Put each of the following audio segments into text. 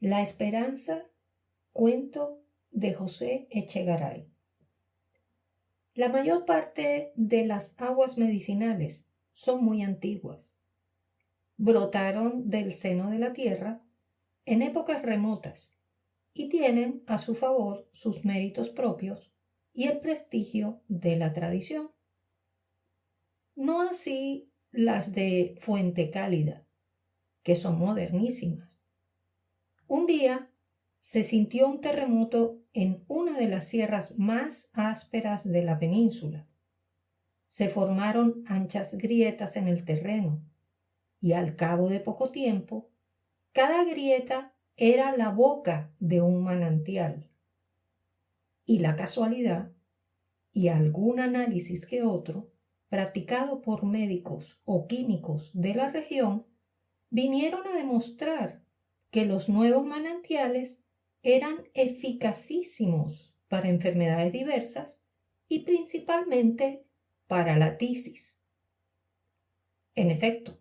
La esperanza, cuento de José Echegaray. La mayor parte de las aguas medicinales son muy antiguas. Brotaron del seno de la tierra en épocas remotas y tienen a su favor sus méritos propios y el prestigio de la tradición. No así las de Fuente Cálida, que son modernísimas. Un día se sintió un terremoto en una de las sierras más ásperas de la península. Se formaron anchas grietas en el terreno y al cabo de poco tiempo, cada grieta era la boca de un manantial. Y la casualidad y algún análisis que otro, practicado por médicos o químicos de la región, vinieron a demostrar que los nuevos manantiales eran eficacísimos para enfermedades diversas y principalmente para la tisis. En efecto,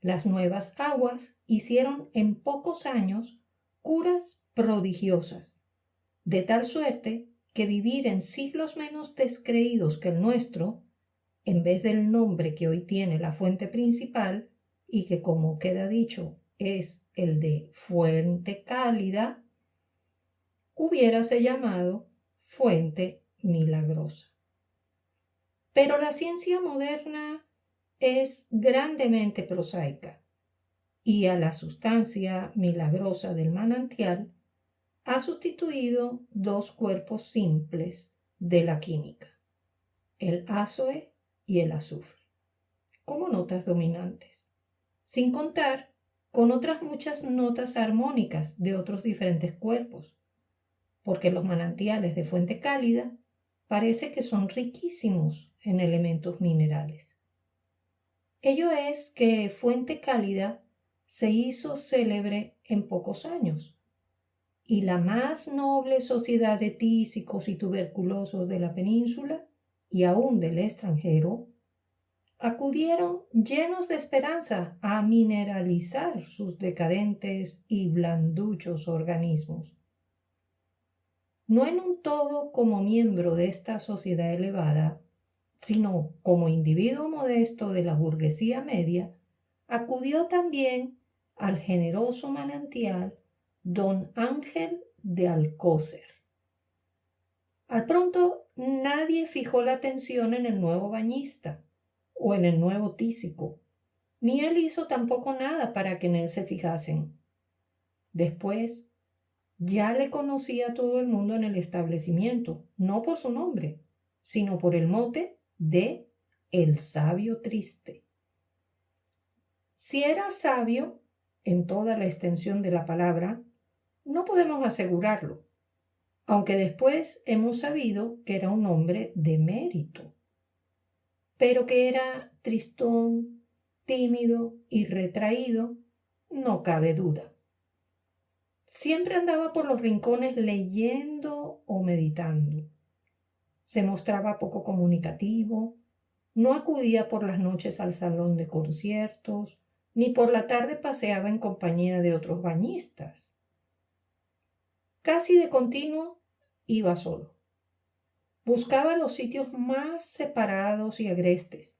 las nuevas aguas hicieron en pocos años curas prodigiosas, de tal suerte que vivir en siglos menos descreídos que el nuestro, en vez del nombre que hoy tiene la fuente principal, y que como queda dicho es el de Fuente Cálida, hubiérase llamado Fuente Milagrosa. Pero la ciencia moderna es grandemente prosaica y a la sustancia milagrosa del manantial ha sustituido dos cuerpos simples de la química, el ázoe y el azufre, como notas dominantes, sin contar con otras muchas notas armónicas de otros diferentes cuerpos, porque los manantiales de Fuente Cálida parece que son riquísimos en elementos minerales. Ello es que Fuente Cálida se hizo célebre en pocos años, y la más noble sociedad de tísicos y tuberculosos de la península y aún del extranjero acudieron llenos de esperanza a mineralizar sus decadentes y blanduchos organismos. No en un todo como miembro de esta sociedad elevada, sino como individuo modesto de la burguesía media, acudió también al generoso manantial don Ángel de Alcócer. Al pronto nadie fijó la atención en el nuevo bañista o en el nuevo tísico, ni él hizo tampoco nada para que en él se fijasen. Después, ya le conocía todo el mundo en el establecimiento, no por su nombre, sino por el mote de el sabio triste. Si era sabio, en toda la extensión de la palabra, no podemos asegurarlo, aunque después hemos sabido que era un hombre de mérito, pero que era tristón, tímido y retraído, no cabe duda. Siempre andaba por los rincones leyendo o meditando. Se mostraba poco comunicativo, no acudía por las noches al salón de conciertos, ni por la tarde paseaba en compañía de otros bañistas. Casi de continuo iba solo. Buscaba los sitios más separados y agrestes.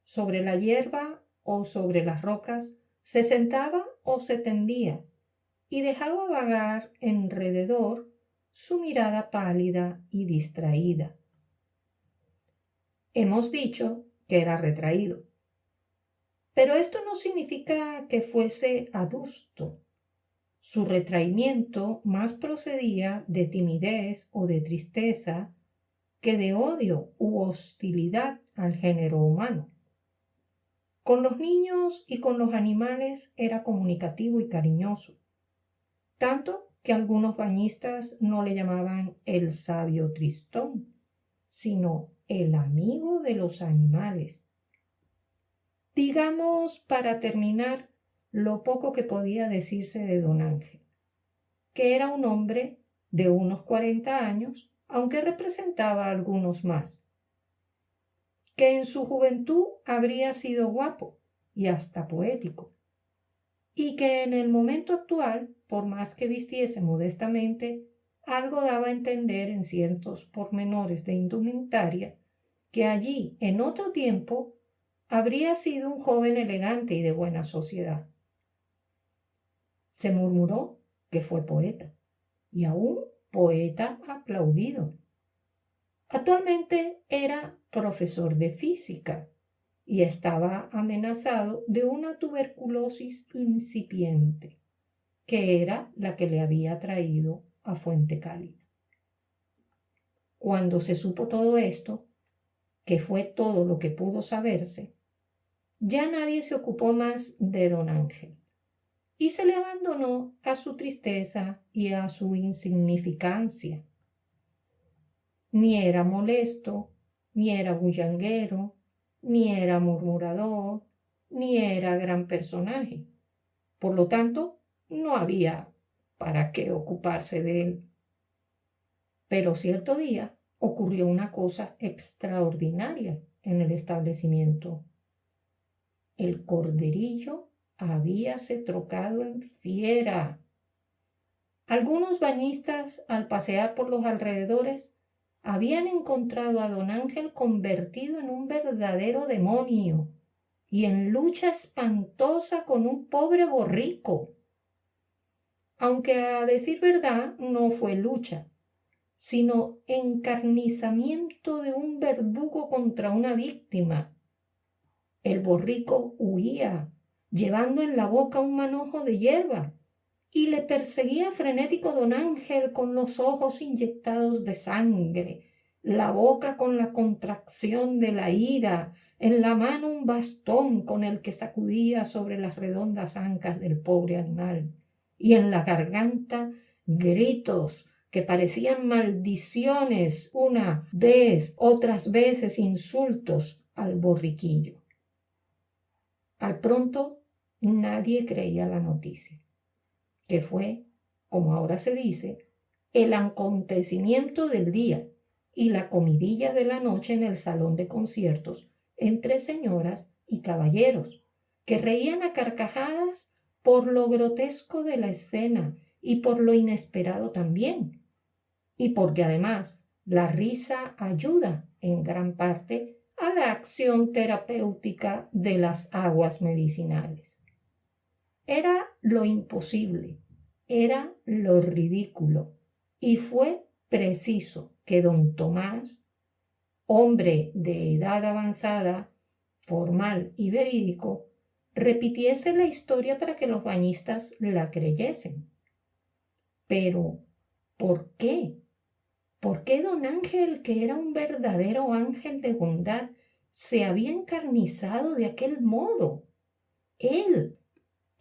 Sobre la hierba o sobre las rocas se sentaba o se tendía y dejaba vagar alrededor su mirada pálida y distraída. Hemos dicho que era retraído, pero esto no significa que fuese adusto. Su retraimiento más procedía de timidez o de tristeza que de odio u hostilidad al género humano. Con los niños y con los animales era comunicativo y cariñoso, tanto que algunos bañistas no le llamaban el sabio tristón, sino el amigo de los animales. Digamos, para terminar, lo poco que podía decirse de don Ángel, que era un hombre de unos 40 años, aunque representaba algunos más, que en su juventud habría sido guapo y hasta poético, y que en el momento actual por más que vistiese modestamente, algo daba a entender en ciertos pormenores de indumentaria que allí, en otro tiempo, habría sido un joven elegante y de buena sociedad. Se murmuró que fue poeta, y aún poeta aplaudido. Actualmente era profesor de física y estaba amenazado de una tuberculosis incipiente, que era la que le había traído a Fuente Cálida. Cuando se supo todo esto, que fue todo lo que pudo saberse, ya nadie se ocupó más de don Ángel y se le abandonó a su tristeza y a su insignificancia. Ni era molesto, ni era bullanguero, ni era murmurador, ni era gran personaje. Por lo tanto, no había para qué ocuparse de él. Pero cierto día ocurrió una cosa extraordinaria en el establecimiento. El corderillo habíase trocado en fiera. Algunos bañistas, al pasear por los alrededores, habían encontrado a don Ángel convertido en un verdadero demonio y en lucha espantosa con un pobre borrico. Aunque a decir verdad no fue lucha, sino encarnizamiento de un verdugo contra una víctima. El borrico huía, llevando en la boca un manojo de hierba, y le perseguía frenético don Ángel con los ojos inyectados de sangre, la boca con la contracción de la ira, en la mano un bastón con el que sacudía sobre las redondas ancas del pobre animal, y en la garganta gritos que parecían maldiciones una vez, otras veces insultos al borriquillo. Al pronto nadie creía la noticia, que fue, como ahora se dice, el acontecimiento del día y la comidilla de la noche en el salón de conciertos entre señoras y caballeros, que reían a carcajadas por lo grotesco de la escena y por lo inesperado también, y porque además la risa ayuda en gran parte a la acción terapéutica de las aguas medicinales. Era lo imposible, era lo ridículo, y fue preciso que don Tomás, hombre de edad avanzada, formal y verídico, repitiese la historia para que los bañistas la creyesen. Pero, ¿por qué? ¿Por qué don Ángel, que era un verdadero ángel de bondad, se había encarnizado de aquel modo? Él,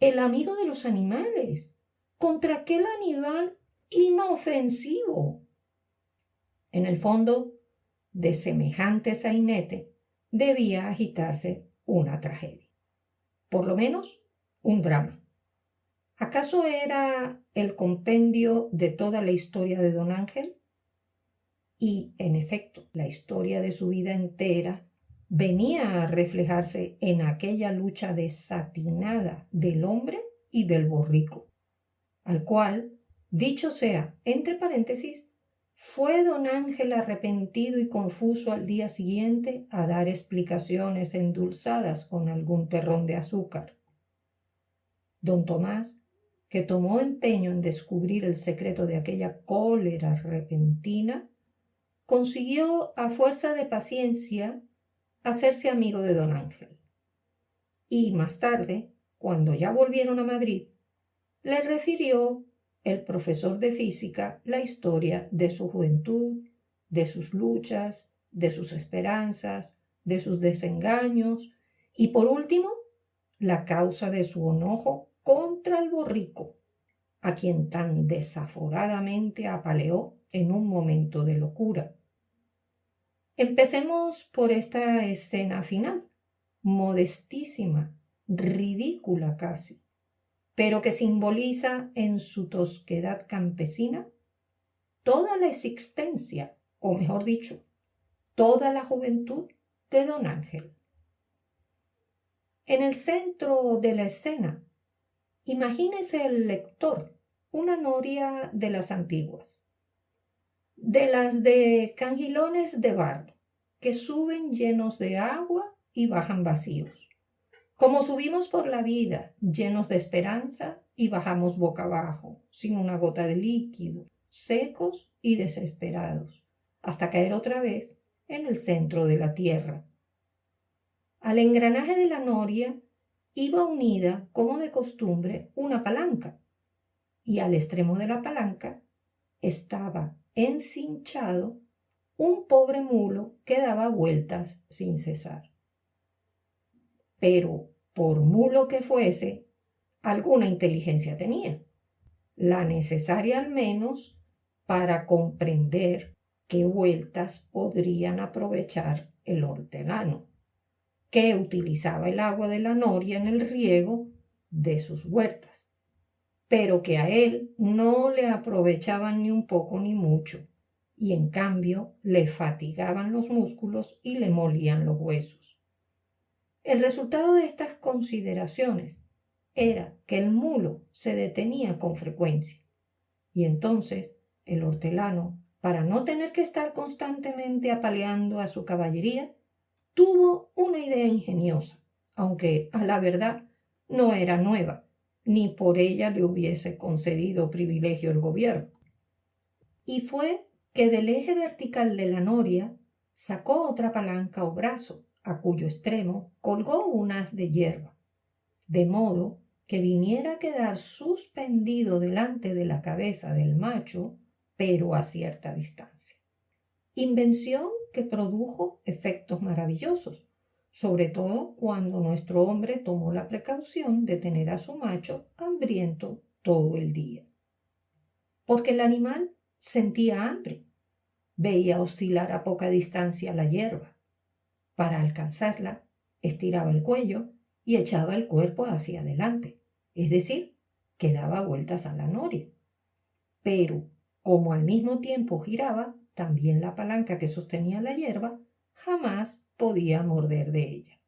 el amigo de los animales, contra aquel animal inofensivo. En el fondo de semejante sainete debía agitarse una tragedia, por lo menos un drama. ¿Acaso era el compendio de toda la historia de don Ángel? Y, en efecto, la historia de su vida entera venía a reflejarse en aquella lucha desatinada del hombre y del borrico, al cual, dicho sea entre paréntesis, fue don Ángel arrepentido y confuso al día siguiente a dar explicaciones endulzadas con algún terrón de azúcar. Don Tomás, que tomó empeño en descubrir el secreto de aquella cólera repentina, consiguió a fuerza de paciencia hacerse amigo de don Ángel. Y más tarde, cuando ya volvieron a Madrid, le refirió el profesor de física la historia de su juventud, de sus luchas, de sus esperanzas, de sus desengaños y, por último, la causa de su enojo contra el borrico, a quien tan desaforadamente apaleó en un momento de locura. Empecemos por esta escena final, modestísima, ridícula casi, pero que simboliza en su tosquedad campesina toda la existencia, o mejor dicho, toda la juventud de don Ángel. En el centro de la escena, imagínese el lector una noria de las antiguas, de las de cangilones de barro, que suben llenos de agua y bajan vacíos. Como subimos por la vida llenos de esperanza y bajamos boca abajo, sin una gota de líquido, secos y desesperados, hasta caer otra vez en el centro de la tierra. Al engranaje de la noria iba unida, como de costumbre, una palanca, y al extremo de la palanca estaba encinchado un pobre mulo que daba vueltas sin cesar. Pero, por mulo que fuese, alguna inteligencia tenía, la necesaria al menos para comprender qué vueltas podrían aprovechar el hortelano, que utilizaba el agua de la noria en el riego de sus huertas, pero que a él no le aprovechaban ni un poco ni mucho, y en cambio le fatigaban los músculos y le molían los huesos. El resultado de estas consideraciones era que el mulo se detenía con frecuencia, y entonces el hortelano, para no tener que estar constantemente apaleando a su caballería, tuvo una idea ingeniosa, aunque a la verdad no era nueva, ni por ella le hubiese concedido privilegio el gobierno. Y fue que del eje vertical de la noria sacó otra palanca o brazo, a cuyo extremo colgó un haz de hierba, de modo que viniera a quedar suspendido delante de la cabeza del macho, pero a cierta distancia. Invención que produjo efectos maravillosos, sobre todo cuando nuestro hombre tomó la precaución de tener a su macho hambriento todo el día. Porque el animal sentía hambre, veía oscilar a poca distancia la hierba. Para alcanzarla, estiraba el cuello y echaba el cuerpo hacia adelante, es decir, que daba vueltas a la noria. Pero, como al mismo tiempo giraba también la palanca que sostenía la hierba, jamás podía morder de ella.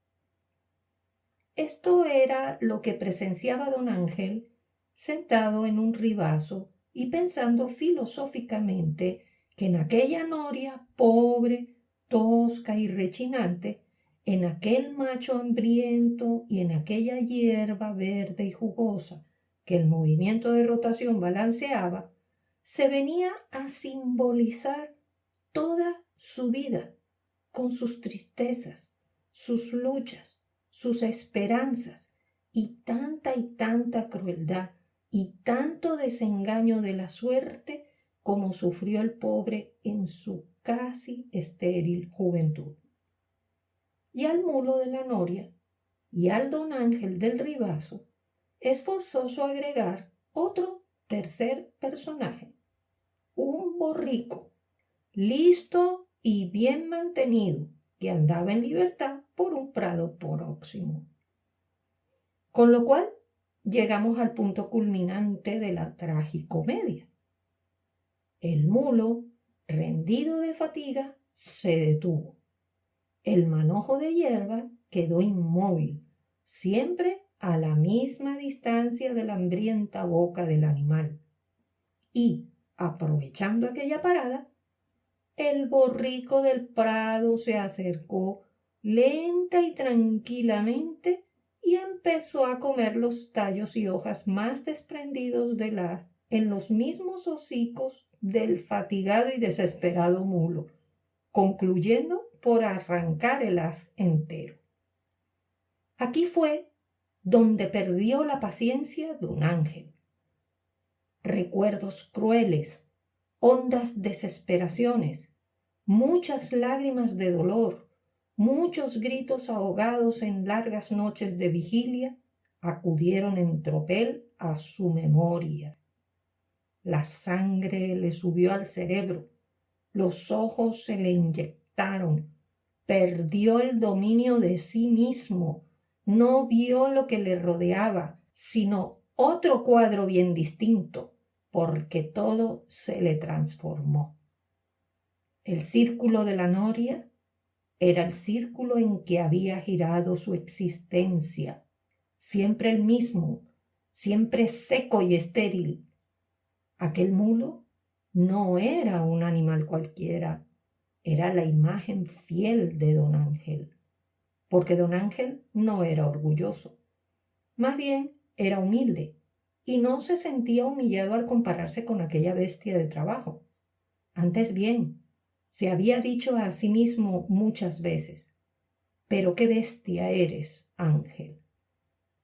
Esto era lo que presenciaba don Ángel sentado en un ribazo y pensando filosóficamente que en aquella noria pobre, tosca y rechinante, en aquel macho hambriento y en aquella hierba verde y jugosa que el movimiento de rotación balanceaba, se venía a simbolizar toda su vida, con sus tristezas, sus luchas, sus esperanzas y tanta crueldad y tanto desengaño de la suerte como sufrió el pobre en su casi estéril juventud. Y al mulo de la noria y al don Ángel del ribazo es forzoso agregar otro tercer personaje, un borrico, listo y bien mantenido, que andaba en libertad por un prado próximo. Con lo cual llegamos al punto culminante de la tragicomedia. El mulo, rendido de fatiga, se detuvo. El manojo de hierba quedó inmóvil, siempre a la misma distancia de la hambrienta boca del animal. Y, aprovechando aquella parada, el borrico del prado se acercó lenta y tranquilamente y empezó a comer los tallos y hojas más desprendidos del haz en los mismos hocicos del fatigado y desesperado mulo, concluyendo por arrancar el haz entero. Aquí fue donde perdió la paciencia don Ángel. Recuerdos crueles, hondas desesperaciones, muchas lágrimas de dolor, muchos gritos ahogados en largas noches de vigilia acudieron en tropel a su memoria. La sangre le subió al cerebro, los ojos se le inyectaron, perdió el dominio de sí mismo, no vio lo que le rodeaba, sino otro cuadro bien distinto, porque todo se le transformó. El círculo de la noria era el círculo en que había girado su existencia, siempre el mismo, siempre seco y estéril, Aquel mulo no era un animal cualquiera, era la imagen fiel de don Ángel, porque don Ángel no era orgulloso, más bien era humilde y no se sentía humillado al compararse con aquella bestia de trabajo. Antes bien, se había dicho a sí mismo muchas veces: pero qué bestia eres, Ángel.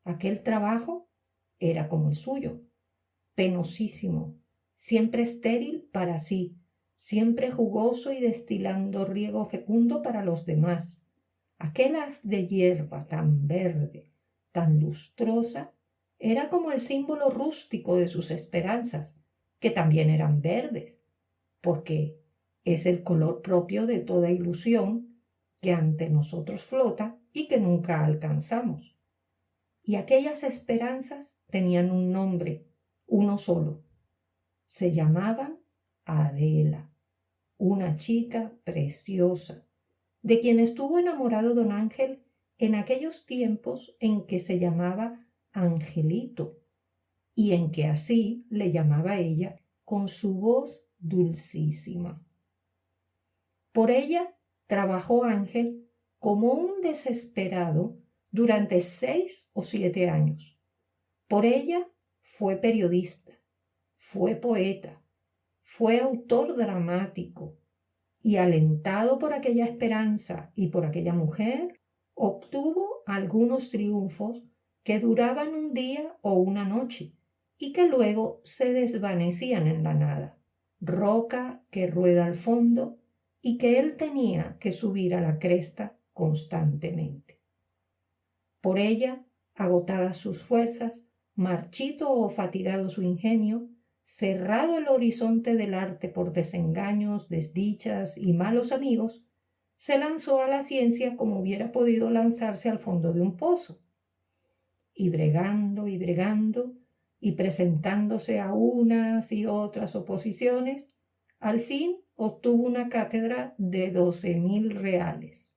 Aquel trabajo era como el suyo, penosísimo, siempre estéril para sí, siempre jugoso y destilando riego fecundo para los demás. Aquel haz de hierba tan verde, tan lustrosa, era como el símbolo rústico de sus esperanzas, que también eran verdes, porque es el color propio de toda ilusión que ante nosotros flota y que nunca alcanzamos. Y aquellas esperanzas tenían un nombre, uno solo. Se llamaban Adela, una chica preciosa, de quien estuvo enamorado don Ángel en aquellos tiempos en que se llamaba Angelito, y en que así le llamaba ella con su voz dulcísima. Por ella trabajó Ángel como un desesperado durante 6 o 7 años. Por ella fue periodista, fue poeta, fue autor dramático, y alentado por aquella esperanza y por aquella mujer, obtuvo algunos triunfos que duraban un día o una noche y que luego se desvanecían en la nada, roca que rueda al fondo y que él tenía que subir a la cresta constantemente. Por ella, agotadas sus fuerzas, marchito o fatigado su ingenio, cerrado el horizonte del arte por desengaños, desdichas y malos amigos, se lanzó a la ciencia como hubiera podido lanzarse al fondo de un pozo. Y bregando y presentándose a unas y otras oposiciones, al fin obtuvo una cátedra de 12.000 reales.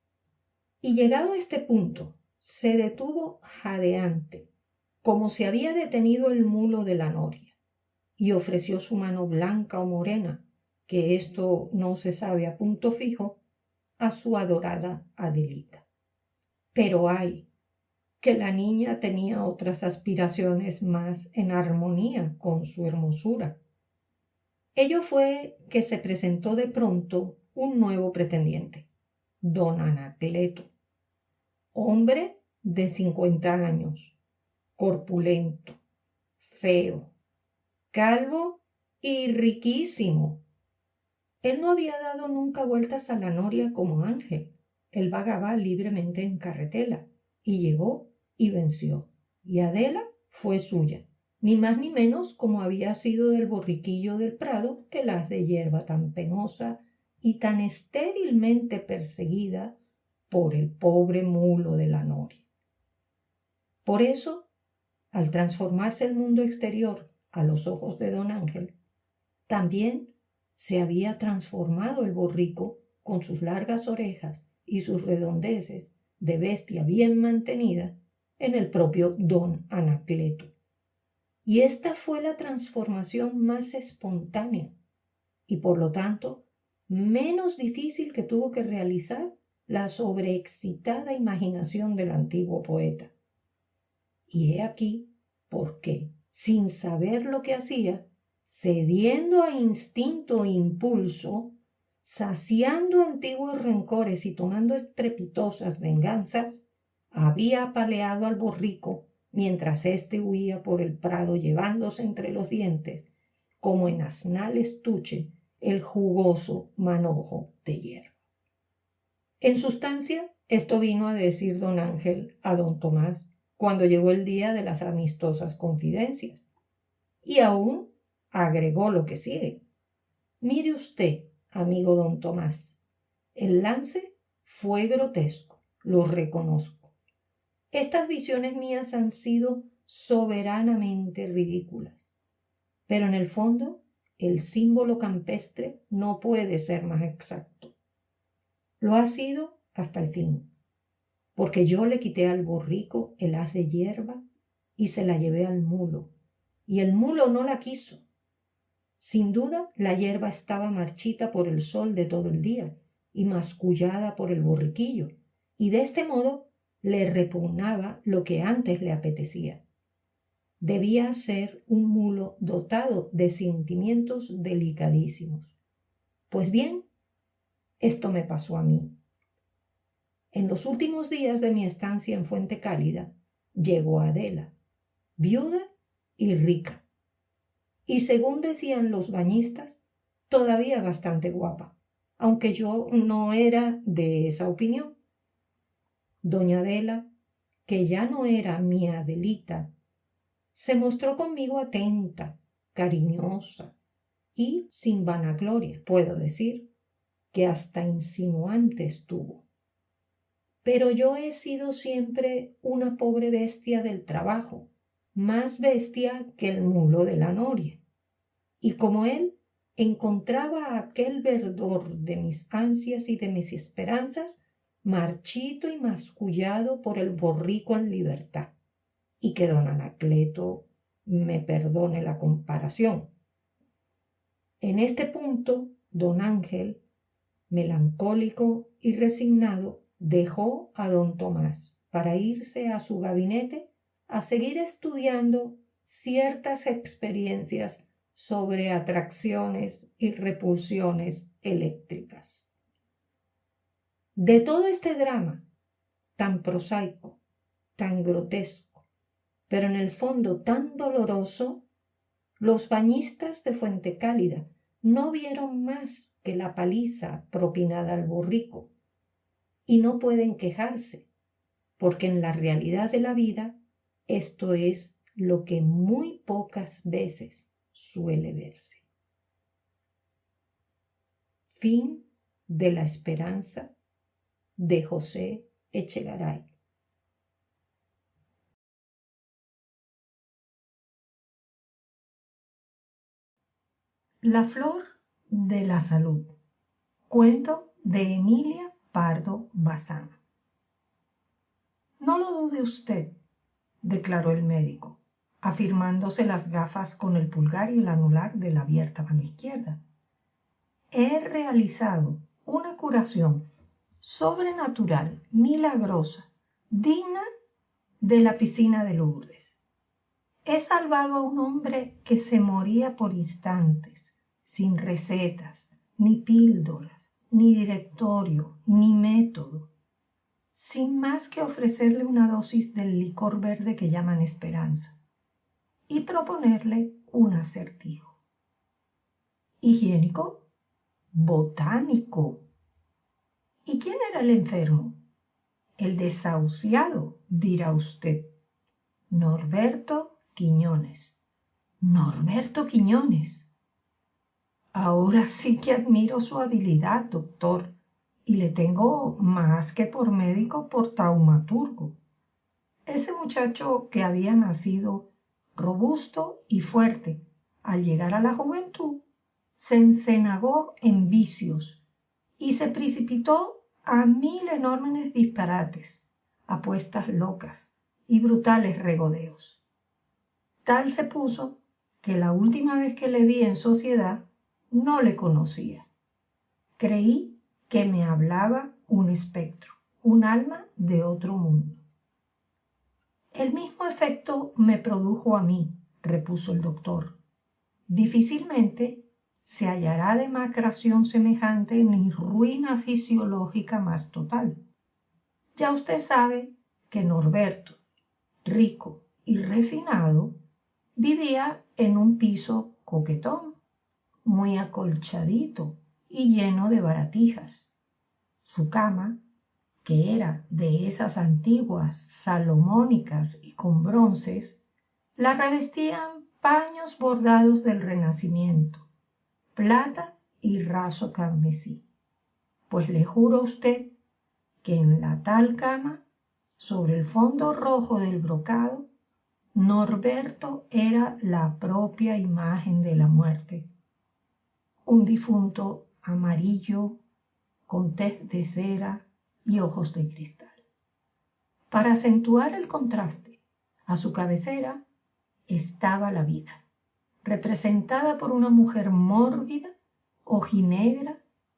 Y llegado a este punto, se detuvo jadeante, como se había detenido el mulo de la noria, y ofreció su mano blanca o morena, que esto no se sabe a punto fijo, a su adorada Adelita. Pero ay, que la niña tenía otras aspiraciones más en armonía con su hermosura. Ello fue que se presentó de pronto un nuevo pretendiente, don Anacleto, hombre de 50 años, corpulento, feo, calvo y riquísimo. Él no había dado nunca vueltas a la noria como Ángel. Él vagaba libremente en carretela y llegó y venció. Y Adela fue suya, ni más ni menos como había sido del borriquillo del prado el haz de hierba tan penosa y tan estérilmente perseguida por el pobre mulo de la noria. Por eso, al transformarse el mundo exterior a los ojos de don Ángel, también se había transformado el borrico con sus largas orejas y sus redondeces de bestia bien mantenida en el propio don Anacleto. Y esta fue la transformación más espontánea y por lo tanto menos difícil que tuvo que realizar la sobreexcitada imaginación del antiguo poeta. Y he aquí por qué, sin saber lo que hacía, cediendo a instinto e impulso, saciando antiguos rencores y tomando estrepitosas venganzas, había apaleado al borrico mientras éste huía por el prado llevándose entre los dientes, como en asnal estuche, el jugoso manojo de hierba. En sustancia, esto vino a decir don Ángel a don Tomás cuando llegó el día de las amistosas confidencias. Y aún agregó lo que sigue. Mire usted, amigo don Tomás, el lance fue grotesco, lo reconozco. Estas visiones mías han sido soberanamente ridículas, pero en el fondo el símbolo campestre no puede ser más exacto. Lo ha sido hasta el fin, porque yo le quité al borrico el haz de hierba y se la llevé al mulo, y el mulo no la quiso. Sin duda, la hierba estaba marchita por el sol de todo el día y mascullada por el borriquillo, y de este modo le repugnaba lo que antes le apetecía. Debía ser un mulo dotado de sentimientos delicadísimos. Pues bien, esto me pasó a mí. En los últimos días de mi estancia en Fuente Cálida, llegó Adela, viuda y rica, y según decían los bañistas, todavía bastante guapa, aunque yo no era de esa opinión. Doña Adela, que ya no era mi Adelita, se mostró conmigo atenta, cariñosa y sin vanagloria, puedo decir, que hasta insinuante estuvo. Pero yo he sido siempre una pobre bestia del trabajo, más bestia que el mulo de la noria. Y como él, encontraba aquel verdor de mis ansias y de mis esperanzas marchito y mascullado por el borrico en libertad. Y que don Anacleto me perdone la comparación. En este punto, don Ángel, melancólico y resignado, dejó a don Tomás para irse a su gabinete a seguir estudiando ciertas experiencias sobre atracciones y repulsiones eléctricas. De todo este drama, tan prosaico, tan grotesco, pero en el fondo tan doloroso, los bañistas de Fuente Cálida no vieron más que la paliza propinada al borrico, y no pueden quejarse, porque en la realidad de la vida esto es lo que muy pocas veces suele verse. Fin de la esperanza de José Echegaray. La flor de la salud. Cuento de Emilia Pardo Bazán. No lo dude usted, declaró el médico, afirmándose las gafas con el pulgar y el anular de la abierta mano izquierda. He realizado una curación sobrenatural, milagrosa, digna de la piscina de Lourdes. He salvado a un hombre que se moría por instantes, sin recetas, ni píldoras, ni directorio, ni método, sin más que ofrecerle una dosis del licor verde que llaman esperanza y proponerle un acertijo. ¿Higiénico? Botánico. ¿Y quién era el enfermo? El desahuciado, dirá usted. Norberto Quiñones. Norberto Quiñones. Ahora sí que admiro su habilidad, doctor, y le tengo más que por médico, por taumaturgo. Ese muchacho que había nacido robusto y fuerte, al llegar a la juventud, se encenagó en vicios y se precipitó a 1000 enormes disparates, apuestas locas y brutales regodeos. Tal se puso que la última vez que le vi en sociedad no le conocía. Creí que me hablaba un espectro, un alma de otro mundo. El mismo efecto me produjo a mí, repuso el doctor. Difícilmente se hallará demacración semejante ni ruina fisiológica más total. Ya usted sabe que Norberto, rico y refinado, vivía en un piso coquetón, muy acolchadito y lleno de baratijas. Su cama, que era de esas antiguas salomónicas y con bronces, la revestían paños bordados del Renacimiento, plata y raso carmesí. Pues le juro a usted que en la tal cama, sobre el fondo rojo del brocado, Norberto era la propia imagen de la muerte. Un difunto amarillo, con tez de cera y ojos de cristal. Para acentuar el contraste, a su cabecera estaba la vida, representada por una mujer mórbida, ojinegra,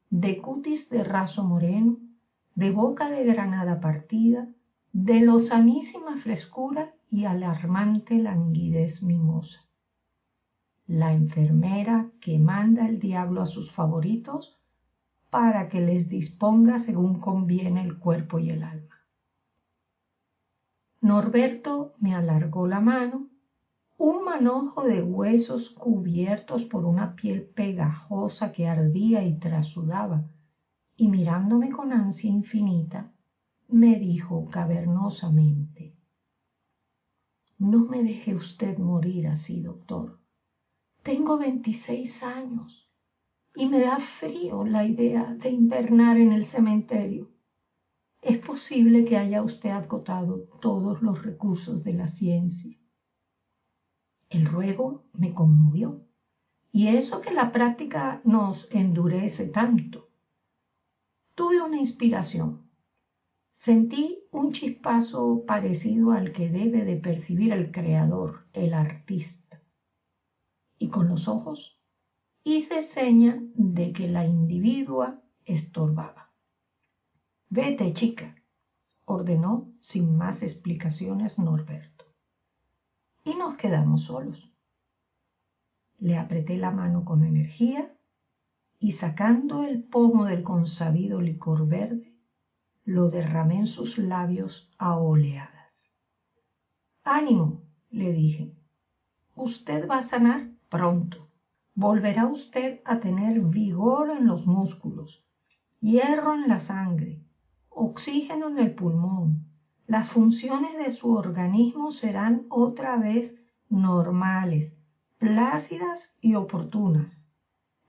de cutis de raso moreno, de boca de granada partida, de lozanísima frescura y alarmante languidez mimosa. La enfermera que manda el diablo a sus favoritos para que les disponga según conviene el cuerpo y el alma. Norberto me alargó la mano, un manojo de huesos cubiertos por una piel pegajosa que ardía y trasudaba, y mirándome con ansia infinita, me dijo cavernosamente: «No me deje usted morir así, doctor. Tengo 26 años y me da frío la idea de invernar en el cementerio. Es posible que haya usted agotado todos los recursos de la ciencia». El ruego me conmovió, y eso que la práctica nos endurece tanto. Tuve una inspiración. Sentí un chispazo parecido al que debe de percibir el creador, el artista. Y con los ojos hice seña de que la individua estorbaba. «Vete, chica», ordenó sin más explicaciones Norberto. Y nos quedamos solos. Le apreté la mano con energía y, sacando el pomo del consabido licor verde, lo derramé en sus labios a oleadas. «Ánimo», le dije, «usted va a sanar pronto. Volverá usted a tener vigor en los músculos, hierro en la sangre, oxígeno en el pulmón. Las funciones de su organismo serán otra vez normales, plácidas y oportunas.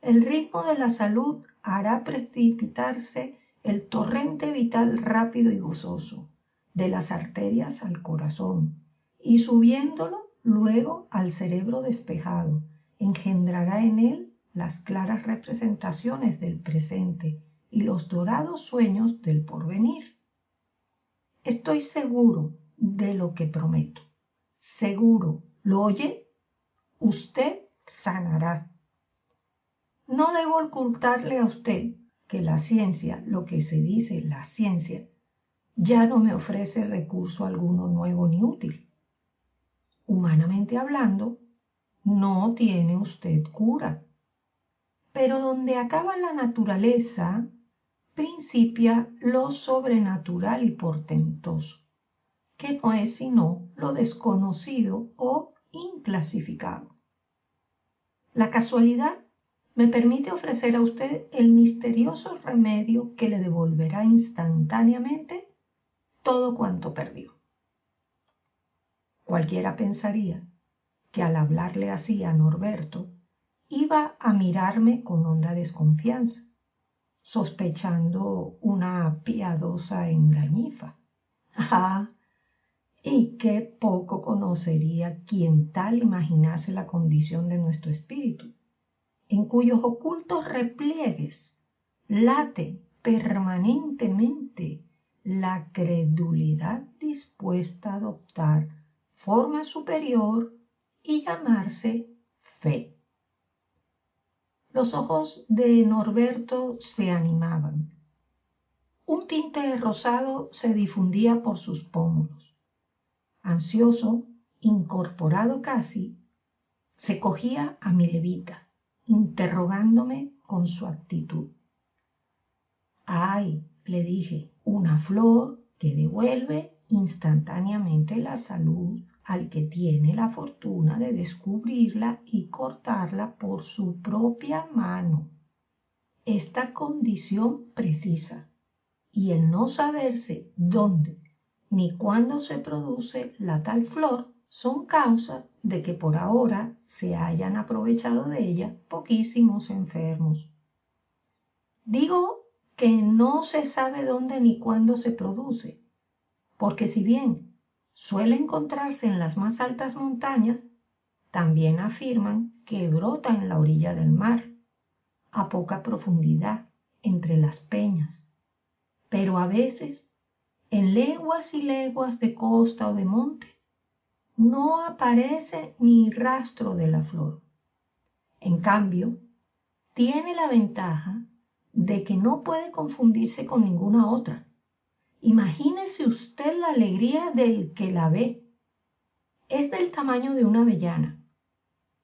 El ritmo de la salud hará precipitarse el torrente vital rápido y gozoso, de las arterias al corazón, y subiéndolo luego al cerebro despejado, engendrará en él las claras representaciones del presente y los dorados sueños del porvenir. Estoy seguro de lo que prometo. Seguro. ¿Lo oye? Usted sanará. No debo ocultarle a usted que la ciencia, lo que se dice la ciencia, ya no me ofrece recurso alguno nuevo ni útil. Humanamente hablando, no tiene usted cura. Pero donde acaba la naturaleza, principia lo sobrenatural y portentoso, que no es sino lo desconocido o inclasificado. La casualidad me permite ofrecer a usted el misterioso remedio que le devolverá instantáneamente todo cuanto perdió. Cualquiera pensaría que al hablarle así a Norberto iba a mirarme con honda desconfianza, sospechando una piadosa engañifa. ¡Ah! Y qué poco conocería quien tal imaginase la condición de nuestro espíritu, en cuyos ocultos repliegues late permanentemente la credulidad dispuesta a adoptar forma superior y llamarse fe. Los ojos de Norberto se animaban. Un tinte rosado se difundía por sus pómulos. Ansioso, incorporado casi, se cogía a mi levita, interrogándome con su actitud. «Ay», le dije, «una flor que devuelve instantáneamente la salud al que tiene la fortuna de descubrirla y cortarla por su propia mano. Esta condición precisa y el no saberse dónde ni cuándo se produce la tal flor son causa de que por ahora se hayan aprovechado de ella poquísimos enfermos. Digo que no se sabe dónde ni cuándo se produce, porque si bien suele encontrarse en las más altas montañas, también afirman que brota en la orilla del mar, a poca profundidad, entre las peñas, pero a veces, en leguas y leguas de costa o de monte, no aparece ni rastro de la flor, En cambio, tiene la ventaja de que no puede confundirse con ninguna otra. Imagínese usted la alegría del que la ve. Es del tamaño de una avellana.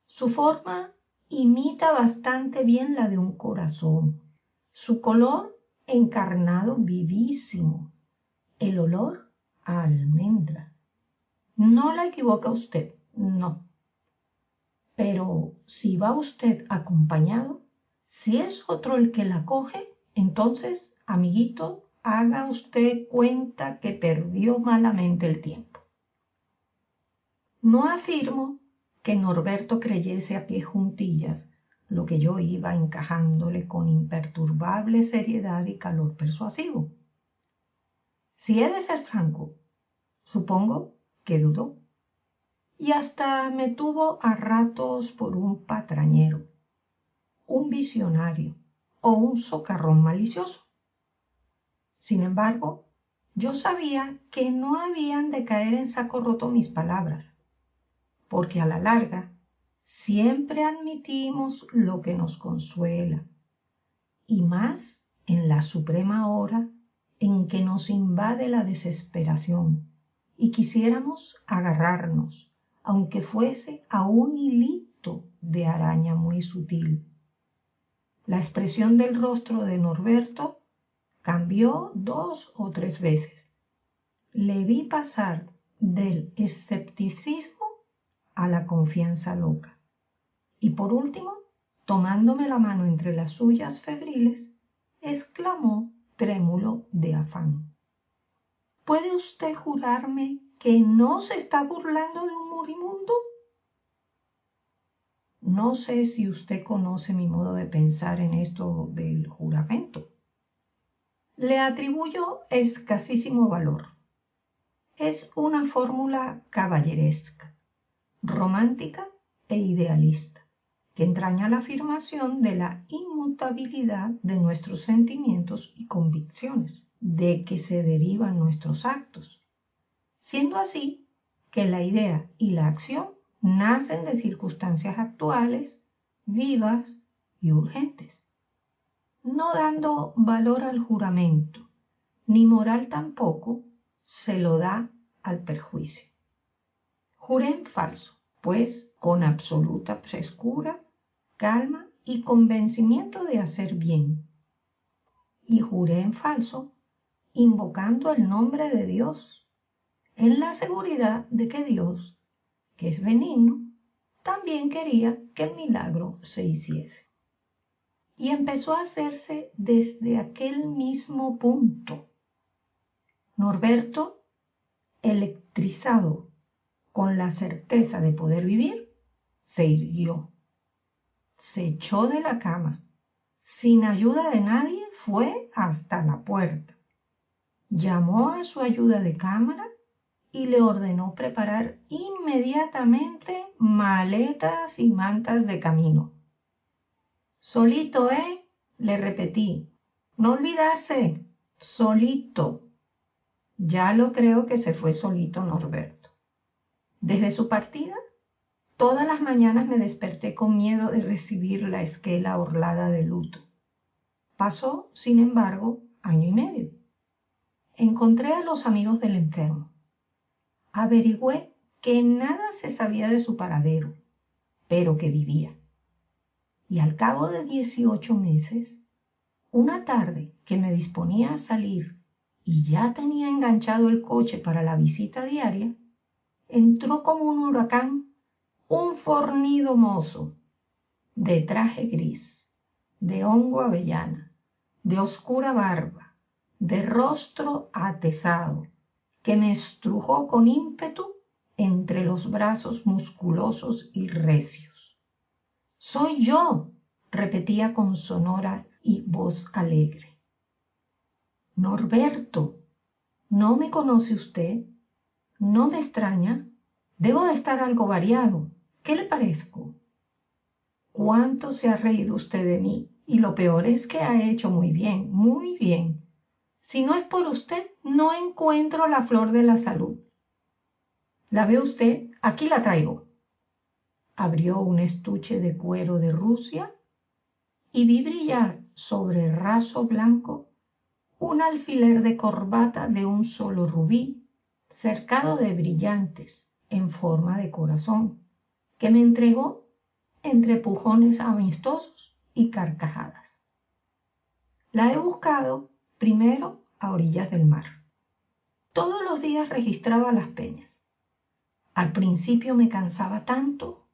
Su forma imita bastante bien la de un corazón. Su color encarnado vivísimo. El olor a almendra. No la equivoca usted, no. Pero si va usted acompañado, si es otro el que la coge, entonces, amiguito, haga usted cuenta que perdió malamente el tiempo. No afirmo que Norberto creyese a pie juntillas lo que yo iba encajándole con imperturbable seriedad y calor persuasivo. Si he de ser franco, supongo que dudó, y hasta me tuvo a ratos por un patrañero, un visionario o un socarrón malicioso. Sin embargo, yo sabía que no habían de caer en saco roto mis palabras, porque a la larga siempre admitimos lo que nos consuela, y más en la suprema hora en que nos invade la desesperación y quisiéramos agarrarnos, aunque fuese a un hilito de araña muy sutil. La expresión del rostro de Norberto cambió 2 o 3 veces. Le vi pasar del escepticismo a la confianza loca. Y por último, tomándome la mano entre las suyas febriles, exclamó trémulo de afán: ¿Puede usted jurarme que no se está burlando de un moribundo? No sé si usted conoce mi modo de pensar en esto del juramento. Le atribuyo escasísimo valor. Es una fórmula caballeresca, romántica e idealista, que entraña la afirmación de la inmutabilidad de nuestros sentimientos y convicciones, de que se derivan nuestros actos, siendo así que la idea y la acción nacen de circunstancias actuales, vivas y urgentes. No dando valor al juramento, ni moral tampoco, se lo da al perjuicio. Juré en falso, pues con absoluta frescura, calma y convencimiento de hacer bien. Y juré en falso, invocando el nombre de Dios, en la seguridad de que Dios, que es benigno, también quería que el milagro se hiciese. Y empezó a hacerse desde aquel mismo punto. Norberto, electrizado con la certeza de poder vivir, se irguió. Se echó de la cama. Sin ayuda de nadie, fue hasta la puerta. Llamó a su ayuda de cámara y le ordenó preparar inmediatamente maletas y mantas de camino. Solito, le repetí. No olvidarse, solito. Ya lo creo que se fue solito Norberto. Desde su partida, todas las mañanas me desperté con miedo de recibir la esquela orlada de luto. Pasó, sin embargo, 1 año y medio. Encontré a los amigos del enfermo. Averigüé que nada se sabía de su paradero, pero que vivía. Y al cabo de 18 meses, una tarde que me disponía a salir y ya tenía enganchado el coche para la visita diaria, entró como un huracán un fornido mozo, de traje gris, de hongo avellana, de oscura barba, de rostro atezado, que me estrujó con ímpetu entre los brazos musculosos y recios. «Soy yo», repetía con sonora y voz alegre. «Norberto, ¿no me conoce usted? ¿No me extraña? Debo de estar algo variado. ¿Qué le parezco?» «¿Cuánto se ha reído usted de mí? Y lo peor es que ha hecho muy bien, muy bien. Si no es por usted, no encuentro la flor de la salud. ¿La ve usted? Aquí la traigo». Abrió un estuche de cuero de Rusia y vi brillar sobre raso blanco un alfiler de corbata de un solo rubí, cercado de brillantes en forma de corazón, que me entregó entre pujones amistosos y carcajadas. La he buscado primero a orillas del mar. Todos los días registraba las peñas. Al principio me cansaba tanto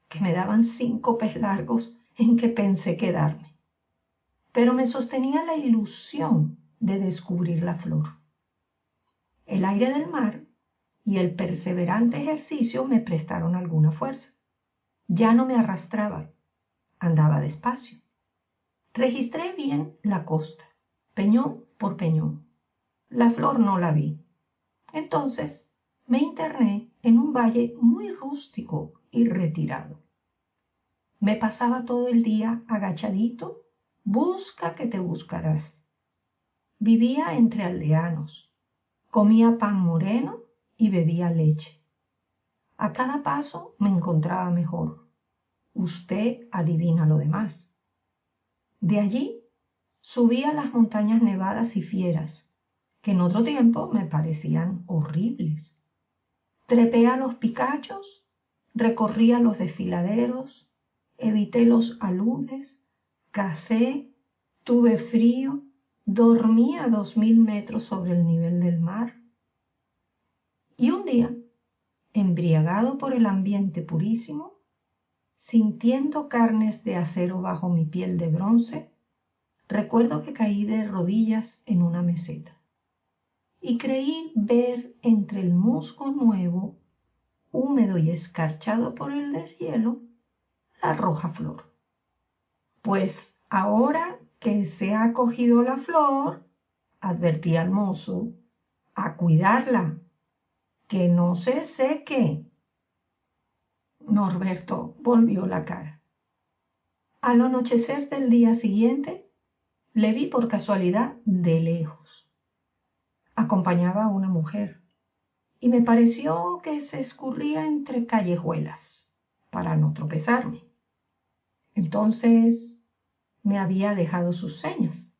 que me daban síncopes largos en que pensé quedarme, pero me sostenía la ilusión de descubrir la flor. El aire del mar y el perseverante ejercicio me prestaron alguna fuerza. Ya no me arrastraba, andaba despacio. Registré bien la costa, peñón por peñón. La flor no la vi. Entonces me interné en un valle muy rústico y retirado. Me pasaba todo el día agachadito, busca que te buscarás. Vivía entre aldeanos, comía pan moreno y bebía leche. A cada paso me encontraba mejor. Usted adivina lo demás. De allí subí a las montañas nevadas y fieras, que en otro tiempo me parecían horribles. Trepé a los picachos, recorrí a los desfiladeros, evité los aludes, cacé, tuve frío, dormí a 2000 metros sobre el nivel del mar. Y un día, embriagado por el ambiente purísimo, sintiendo carnes de acero bajo mi piel de bronce, recuerdo que caí de rodillas en una meseta y creí ver entre el musgo nuevo, húmedo y escarchado por el deshielo, la roja flor. Pues ahora que se ha cogido la flor, advertí al mozo, a cuidarla, que no se seque. Norberto volvió la cara. Al anochecer del día siguiente, le vi por casualidad de lejos. Acompañaba a una mujer y me pareció que se escurría entre callejuelas para no tropezarme. Entonces me había dejado sus señas.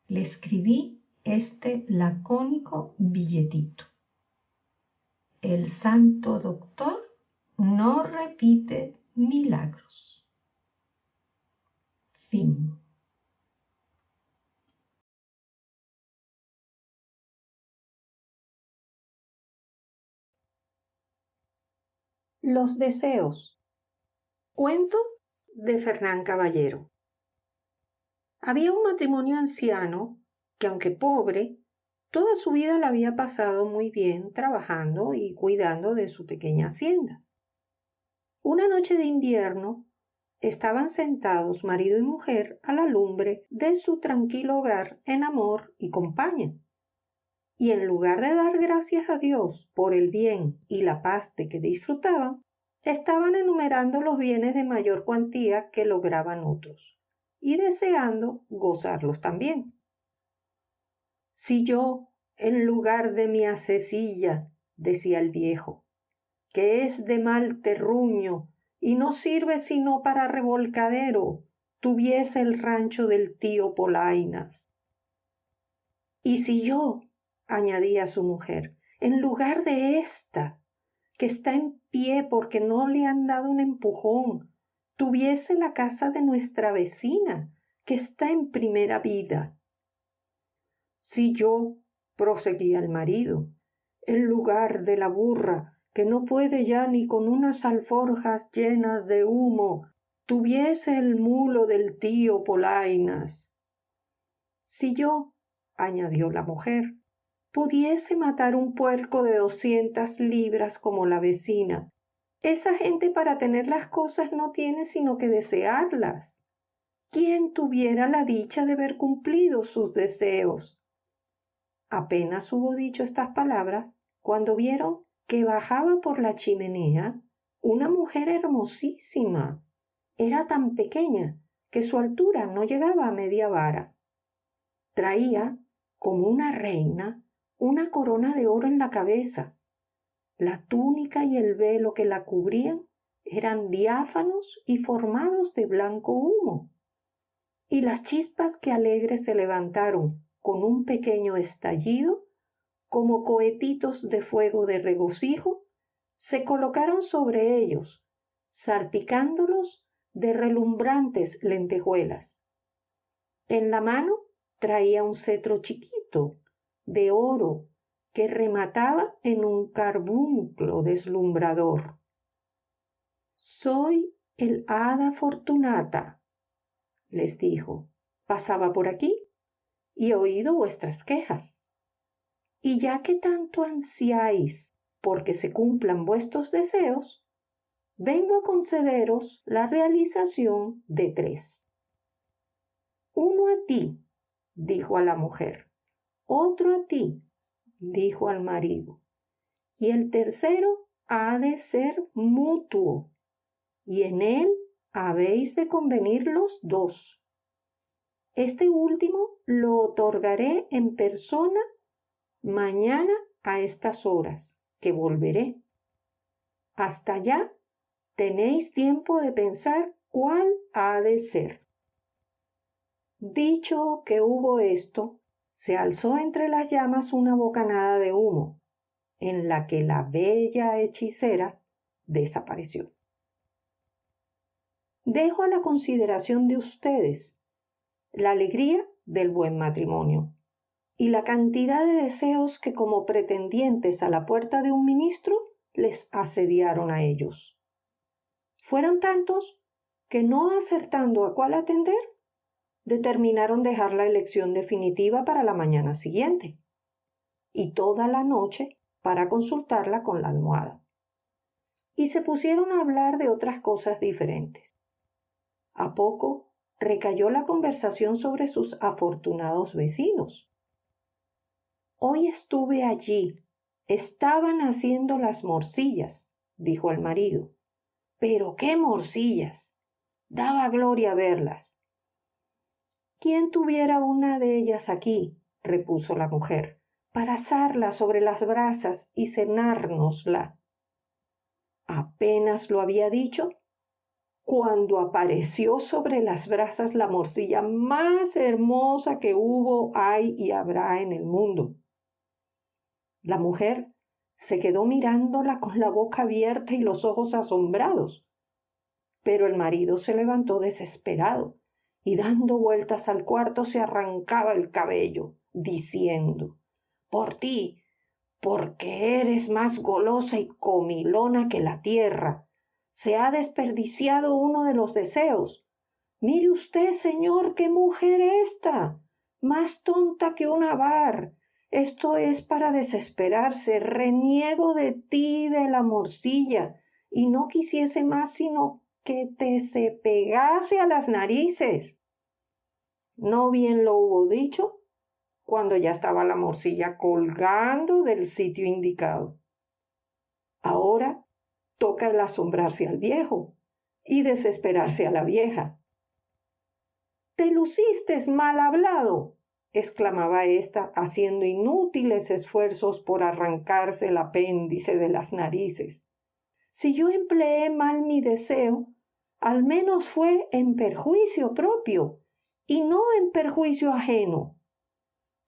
Le escribí este lacónico billetito. El santo doctor no repite milagros. Fin. Los deseos. Cuento de Fernán Caballero. Había un matrimonio anciano que, aunque pobre, toda su vida la había pasado muy bien trabajando y cuidando de su pequeña hacienda. Una noche de invierno estaban sentados marido y mujer a la lumbre de su tranquilo hogar en amor y compañía. Y en lugar de dar gracias a Dios por el bien y la paz de que disfrutaban, estaban enumerando los bienes de mayor cuantía que lograban otros y deseando gozarlos también. Si yo, en lugar de mi hacecilla, decía el viejo, que es de mal terruño y no sirve sino para revolcadero, tuviese el rancho del tío Polainas. Y si yo, añadía su mujer, en lugar de ésta, que está en pie porque no le han dado un empujón, tuviese la casa de nuestra vecina, que está en primera vida. Si yo, proseguía el marido, en lugar de la burra, que no puede ya ni con unas alforjas llenas de humo, tuviese el mulo del tío Polainas. Si yo, añadió la mujer, pudiese matar un puerco de 200 libras como la vecina, esa gente para tener las cosas no tiene sino que desearlas. ¿Quién tuviera la dicha de ver cumplidos sus deseos? Apenas hubo dicho estas palabras, cuando vieron que bajaba por la chimenea una mujer hermosísima. Era tan pequeña que su altura no llegaba a media vara. Traía, como una reina, una corona de oro en la cabeza. La túnica y el velo que la cubrían eran diáfanos y formados de blanco humo, y las chispas que alegres se levantaron con un pequeño estallido, como cohetitos de fuego de regocijo, se colocaron sobre ellos, salpicándolos de relumbrantes lentejuelas. En la mano traía un cetro chiquito, de oro, que remataba en un carbunclo deslumbrador. «Soy el hada Fortunata», les dijo. «Pasaba por aquí y he oído vuestras quejas. Y ya que tanto ansiáis porque se cumplan vuestros deseos, vengo a concederos la realización de 3. Uno a ti», dijo a la mujer, «otro a ti», dijo al marido, «y el tercero ha de ser mutuo, y en él habéis de convenir los 2. Este último lo otorgaré en persona mañana a estas horas, que volveré. Hasta allá tenéis tiempo de pensar cuál ha de ser». Dicho que hubo esto, se alzó entre las llamas una bocanada de humo, en la que la bella hechicera desapareció. Dejo a la consideración de ustedes la alegría del buen matrimonio y la cantidad de deseos que como pretendientes a la puerta de un ministro les asediaron a ellos. Fueron tantos que, no acertando a cuál atender, determinaron dejar la elección definitiva para la mañana siguiente y toda la noche para consultarla con la almohada. Y se pusieron a hablar de otras cosas diferentes. A poco recayó la conversación sobre sus afortunados vecinos. «Hoy estuve allí. Estaban haciendo las morcillas», dijo el marido. «¡Pero qué morcillas! Daba gloria verlas». «¿Quién tuviera una de ellas aquí?», repuso la mujer, «para asarla sobre las brasas y cenárnosla». Apenas lo había dicho cuando apareció sobre las brasas la morcilla más hermosa que hubo, hay y habrá en el mundo. La mujer se quedó mirándola con la boca abierta y los ojos asombrados, pero el marido se levantó desesperado y dando vueltas al cuarto se arrancaba el cabello, diciendo: «Por ti, porque eres más golosa y comilona que la tierra, se ha desperdiciado uno de los deseos. Mire usted, señor, qué mujer esta, más tonta que un avar. Esto es para desesperarse. Reniego de ti, de la morcilla, y no quisiese más sino que te se pegase a las narices». No bien lo hubo dicho, cuando ya estaba la morcilla colgando del sitio indicado. Ahora toca el asombrarse al viejo y desesperarse a la vieja. «¡Te luciste, mal hablado!», exclamaba ésta, haciendo inútiles esfuerzos por arrancarse el apéndice de las narices. «Si yo empleé mal mi deseo, al menos fue en perjuicio propio y no en perjuicio ajeno.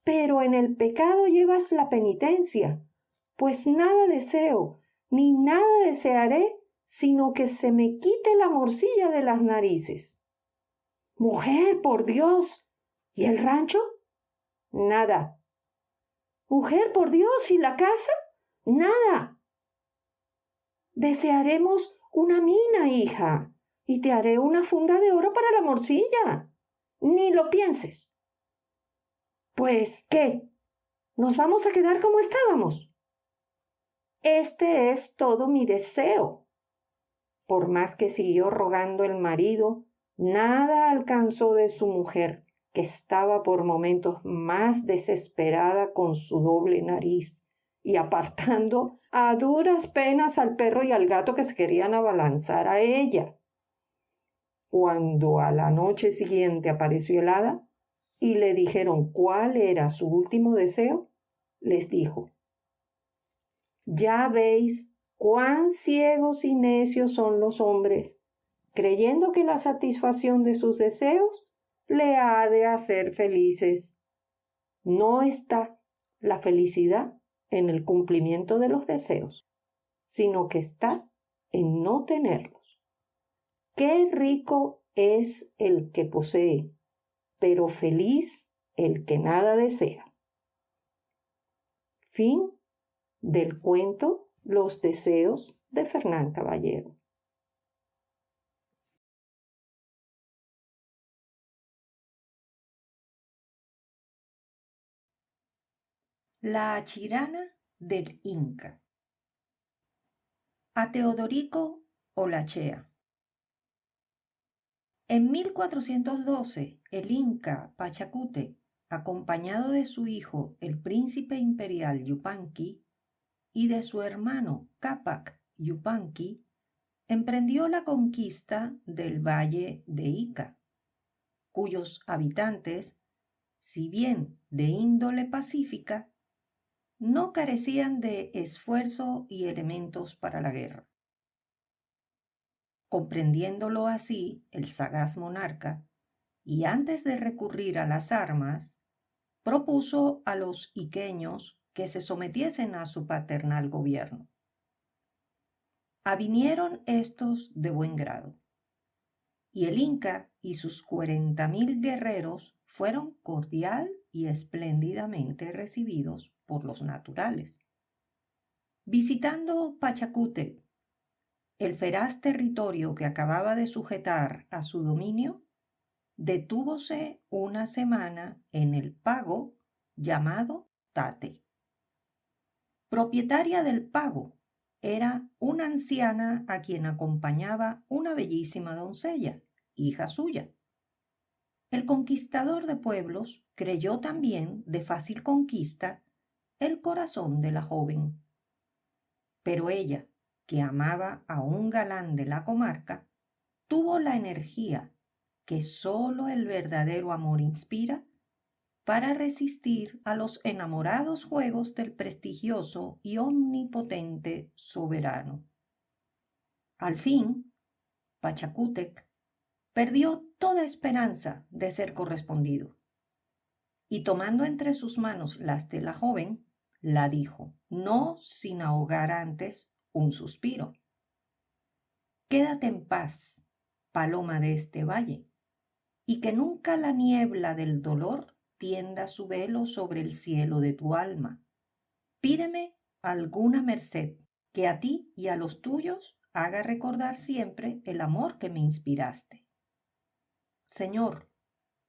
Pero en el pecado llevas la penitencia, pues nada deseo, ni nada desearé, sino que se me quite la morcilla de las narices». «Mujer, por Dios, ¿y el rancho?». «Nada». «Mujer, por Dios, ¿y la casa?». «Nada». «Desearemos una mina, hija, y te haré una funda de oro para la morcilla. Ni lo pienses». «Pues, ¿qué? ¿Nos vamos a quedar como estábamos?». «Este es todo mi deseo». Por más que siguió rogando el marido, nada alcanzó de su mujer, que estaba por momentos más desesperada con su doble nariz y apartando a duras penas al perro y al gato que se querían abalanzar a ella. Cuando a la noche siguiente apareció el hada y le dijeron cuál era su último deseo, les dijo: «Ya veis cuán ciegos y necios son los hombres, creyendo que la satisfacción de sus deseos le ha de hacer felices. No está la felicidad en el cumplimiento de los deseos, sino que está en no tenerlos. Qué rico es el que posee, pero feliz el que nada desea. Fin del cuento Los deseos de Fernán Caballero. La Achirana del Inca. A Teodorico Olachea. En 1412, el Inca Pachacútec, acompañado de su hijo, el príncipe imperial Yupanqui, y de su hermano Cápac Yupanqui, emprendió la conquista del Valle de Ica, cuyos habitantes, si bien de índole pacífica, no carecían de esfuerzo y elementos para la guerra. Comprendiéndolo así el sagaz monarca, y antes de recurrir a las armas, propuso a los iqueños que se sometiesen a su paternal gobierno. Avinieron estos de buen grado, y el Inca y sus 40,000 guerreros fueron cordial y espléndidamente recibidos por los naturales. Visitando Pachacútec, el feraz territorio que acababa de sujetar a su dominio, detúvose una semana en el pago llamado Tate. Propietaria del pago era una anciana a quien acompañaba una bellísima doncella, hija suya. El conquistador de pueblos creyó también de fácil conquista el corazón de la joven. Pero ella, que amaba a un galán de la comarca, tuvo la energía que sólo el verdadero amor inspira para resistir a los enamorados juegos del prestigioso y omnipotente soberano. Al fin, Pachacútec perdió toda esperanza de ser correspondido, y tomando entre sus manos las de la joven, la dijo, no sin ahogar antes un suspiro: «Quédate en paz, paloma de este valle, y que nunca la niebla del dolor tienda su velo sobre el cielo de tu alma. Pídeme alguna merced que a ti y a los tuyos haga recordar siempre el amor que me inspiraste». «Señor»,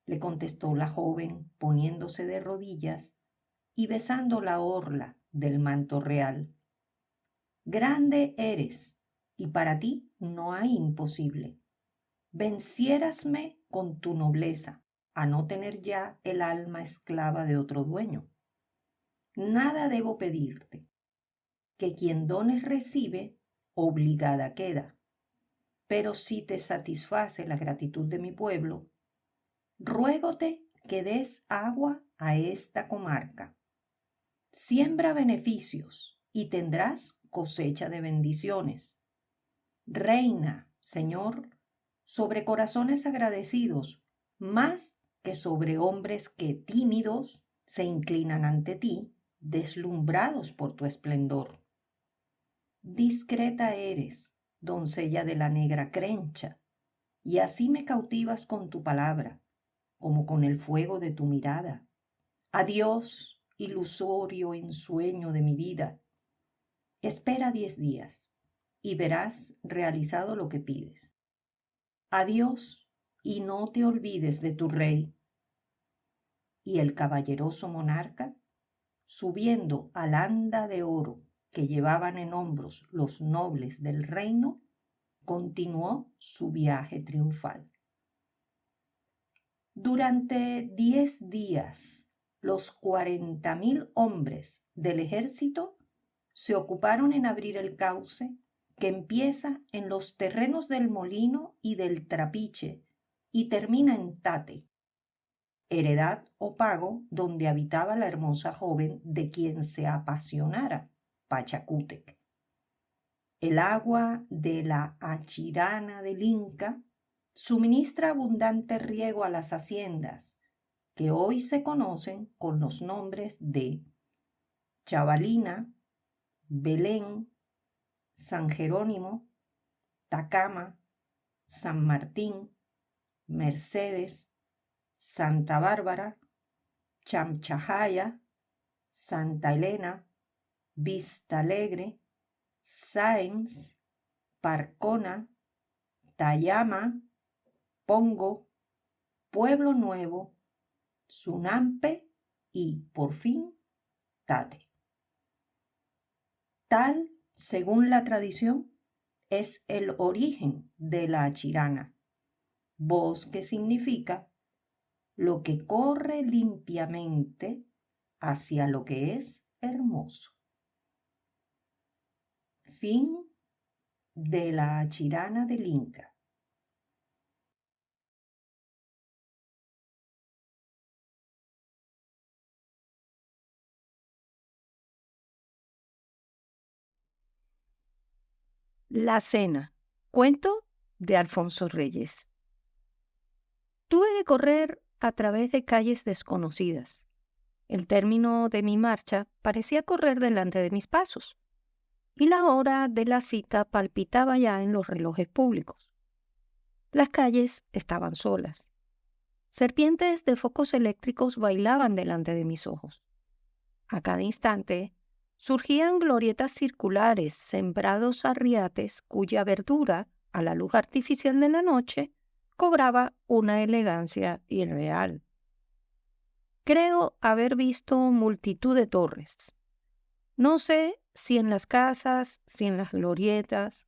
le contestó la joven, poniéndose de rodillas y besando la orla del manto real, «grande eres, y para ti no hay imposible. Venciérasme con tu nobleza, a no tener ya el alma esclava de otro dueño. Nada debo pedirte, que quien dones recibe, obligada queda. Pero si te satisface la gratitud de mi pueblo, ruégote que des agua a esta comarca. Siembra beneficios y tendrás cosecha de bendiciones. Reina, Señor, sobre corazones agradecidos, más que sobre hombres que tímidos se inclinan ante ti, deslumbrados por tu esplendor. Discreta eres, doncella de la negra crencha, y así me cautivas con tu palabra, como con el fuego de tu mirada. Adiós, ilusorio ensueño de mi vida. Espera 10 días, y verás realizado lo que pides. Adiós, y no te olvides de tu rey». Y el caballeroso monarca, subiendo al anda de oro que llevaban en hombros los nobles del reino, continuó su viaje triunfal. Durante 10 días, los 40,000 hombres del ejército se ocuparon en abrir el cauce que empieza en los terrenos del Molino y del Trapiche y termina en Tate, heredad o pago donde habitaba la hermosa joven de quien se apasionara Pachacútec. El agua de la Achirana del Inca suministra abundante riego a las haciendas, que hoy se conocen con los nombres de Chavalina, Belén, San Jerónimo, Tacama, San Martín, Mercedes, Santa Bárbara, Chamchajaya, Santa Elena, Vista Alegre, Sáenz, Parcona, Tayama, Pongo, Pueblo Nuevo, Sunampe y, por fin, Tate. Tal, según la tradición, es el origen de la Achirana, voz que significa lo que corre limpiamente hacia lo que es hermoso. Fin de la Achirana del Inca. La cena. Cuento de Alfonso Reyes. Tuve que correr a través de calles desconocidas. El término de mi marcha parecía correr delante de mis pasos, y la hora de la cita palpitaba ya en los relojes públicos. Las calles estaban solas. Serpientes de focos eléctricos bailaban delante de mis ojos. A cada instante surgían glorietas circulares, sembrados arriates cuya verdura, a la luz artificial de la noche, cobraba una elegancia irreal. Creo haber visto multitud de torres. No sé si en las casas, si en las glorietas,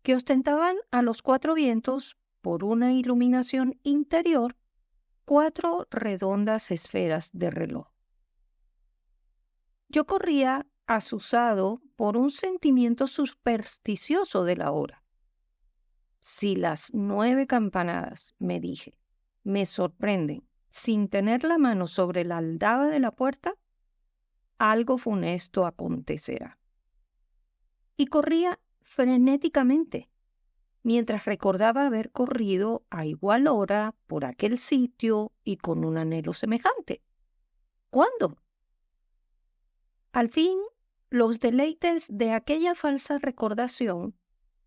que ostentaban a los cuatro vientos, por una iluminación interior, 4 redondas esferas de reloj. Yo corría azuzado por un sentimiento supersticioso de la hora. Si las 9 campanadas, me dije, me sorprenden sin tener la mano sobre la aldaba de la puerta, algo funesto acontecerá. Y corría frenéticamente, mientras recordaba haber corrido a igual hora por aquel sitio y con un anhelo semejante. ¿Cuándo? Al fin, los deleites de aquella falsa recordación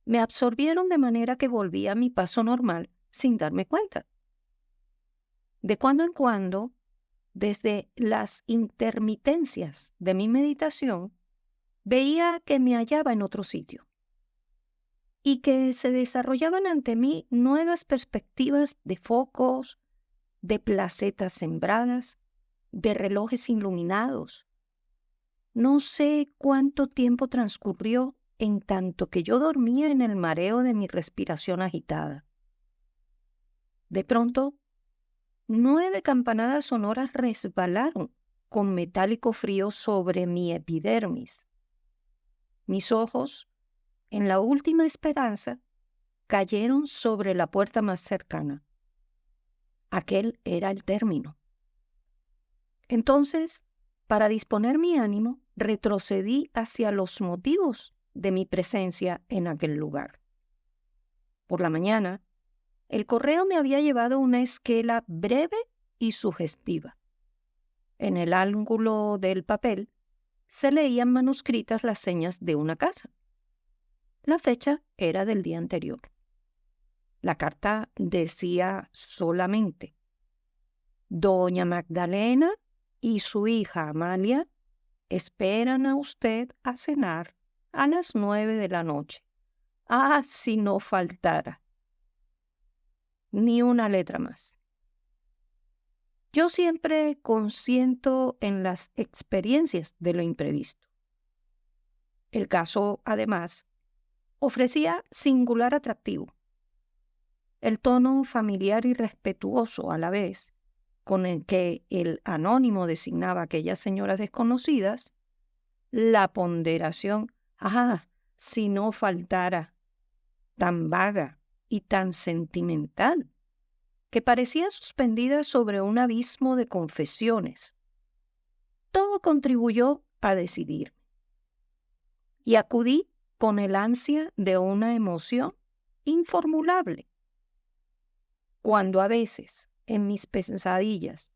me absorbieron de manera que volví a mi paso normal sin darme cuenta. De cuando en cuando, desde las intermitencias de mi meditación, veía que me hallaba en otro sitio y que se desarrollaban ante mí nuevas perspectivas de focos, de placetas sembradas, de relojes iluminados. No sé cuánto tiempo transcurrió en tanto que yo dormía en el mareo de mi respiración agitada. De pronto, 9 campanadas sonoras resbalaron con metálico frío sobre mi epidermis. Mis ojos, en la última esperanza, cayeron sobre la puerta más cercana. Aquel era el término. Entonces, para disponer mi ánimo, retrocedí hacia los motivos de mi presencia en aquel lugar. Por la mañana, el correo me había llevado una esquela breve y sugestiva. En el ángulo del papel se leían manuscritas las señas de una casa. La fecha era del día anterior. La carta decía solamente: Doña Magdalena y su hija Amalia esperan a usted a cenar a las 9 de la noche. Ah, si no faltara. Ni una letra más. Yo siempre consiento en las experiencias de lo imprevisto. El caso, además, ofrecía singular atractivo. El tono familiar y respetuoso a la vez con el que el anónimo designaba a aquellas señoras desconocidas, la ponderación, si no faltara, tan vaga y tan sentimental, que parecía suspendida sobre un abismo de confesiones. Todo contribuyó a decidirme. Y acudí con el ansia de una emoción informulable. Cuando a veces, en mis pesadillas,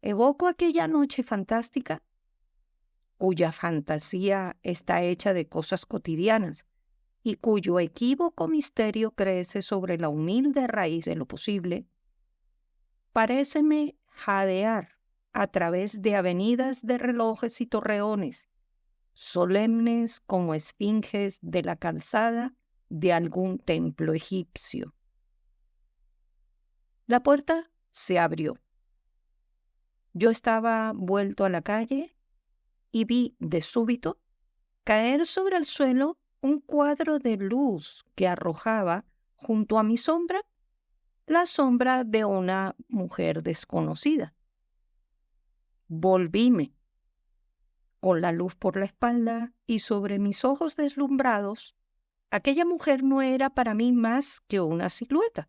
evoco aquella noche fantástica, cuya fantasía está hecha de cosas cotidianas y cuyo equívoco misterio crece sobre la humilde raíz de lo posible, paréceme jadear a través de avenidas de relojes y torreones, solemnes como esfinges de la calzada de algún templo egipcio. La puerta se abrió. Yo estaba vuelto a la calle y vi de súbito caer sobre el suelo un cuadro de luz que arrojaba junto a mi sombra la sombra de una mujer desconocida. Volvíme, con la luz por la espalda y sobre mis ojos deslumbrados. Aquella mujer no era para mí más que una silueta,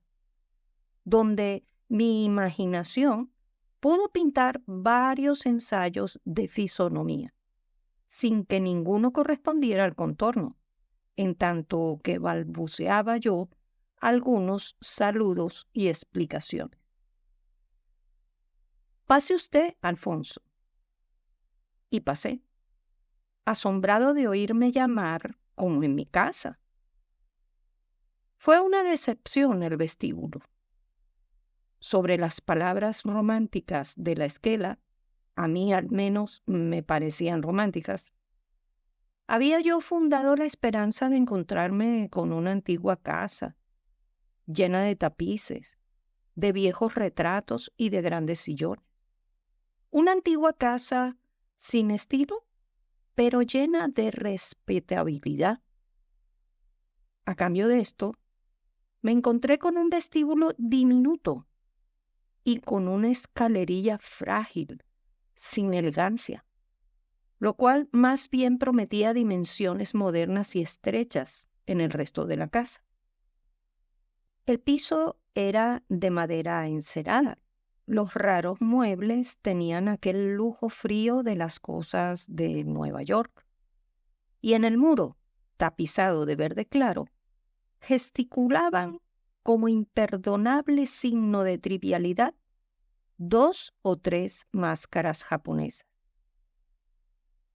donde mi imaginación pudo pintar varios ensayos de fisonomía, sin que ninguno correspondiera al contorno, en tanto que balbuceaba yo algunos saludos y explicaciones. «Pase usted, Alfonso». Y pasé, asombrado de oírme llamar como en mi casa. Fue una decepción el vestíbulo. Sobre las palabras románticas de la esquela, a mí al menos me parecían románticas, había yo fundado la esperanza de encontrarme con una antigua casa, llena de tapices, de viejos retratos y de grandes sillones. Una antigua casa sin estilo, pero llena de respetabilidad. A cambio de esto, me encontré con un vestíbulo diminuto y con una escalerilla frágil, sin elegancia, lo cual más bien prometía dimensiones modernas y estrechas en el resto de la casa. El piso era de madera encerada. Los raros muebles tenían aquel lujo frío de las cosas de Nueva York. Y en el muro, tapizado de verde claro, gesticulaban como imperdonable signo de trivialidad 2 o 3 máscaras japonesas.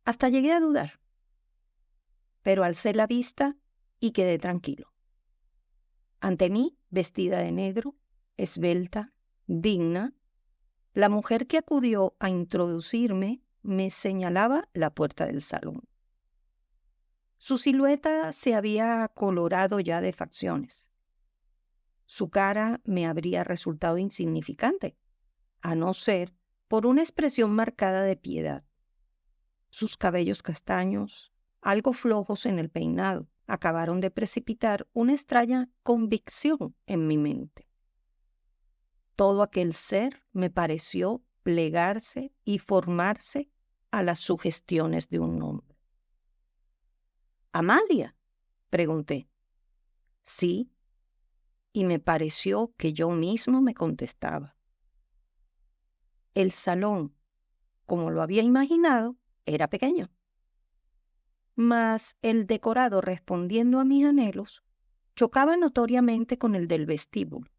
Hasta llegué a dudar, pero alcé la vista y quedé tranquilo. Ante mí, vestida de negro, esbelta, digna, la mujer que acudió a introducirme me señalaba la puerta del salón. Su silueta se había colorado ya de facciones. Su cara me habría resultado insignificante, a no ser por una expresión marcada de piedad. Sus cabellos castaños, algo flojos en el peinado, acabaron de precipitar una extraña convicción en mi mente. Todo aquel ser me pareció plegarse y formarse a las sugestiones de un nombre. «¿Amalia?», pregunté. «Sí», y me pareció que yo mismo me contestaba. El salón, como lo había imaginado, era pequeño, mas el decorado, respondiendo a mis anhelos, chocaba notoriamente con el del vestíbulo.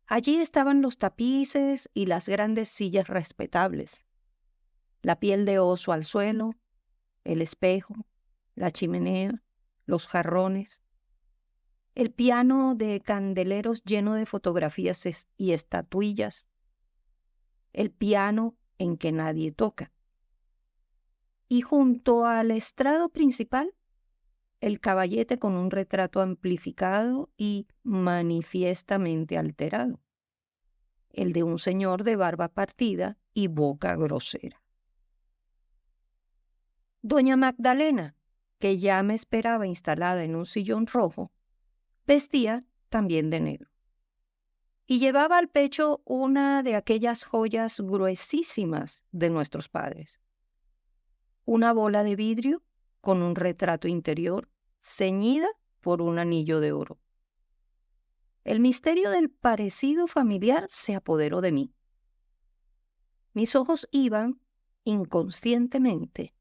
Allí estaban los tapices y las grandes sillas respetables, la piel de oso al suelo, el espejo, la chimenea, los jarrones, el piano de candeleros lleno de fotografías y estatuillas, el piano en que nadie toca. Y junto al estrado principal, el caballete con un retrato amplificado y manifiestamente alterado, el de un señor de barba partida y boca grosera. Doña Magdalena, que ya me esperaba instalada en un sillón rojo, vestía también de negro y llevaba al pecho una de aquellas joyas gruesísimas de nuestros padres, una bola de vidrio con un retrato interior ceñida por un anillo de oro. El misterio del parecido familiar se apoderó de mí. Mis ojos iban, inconscientemente,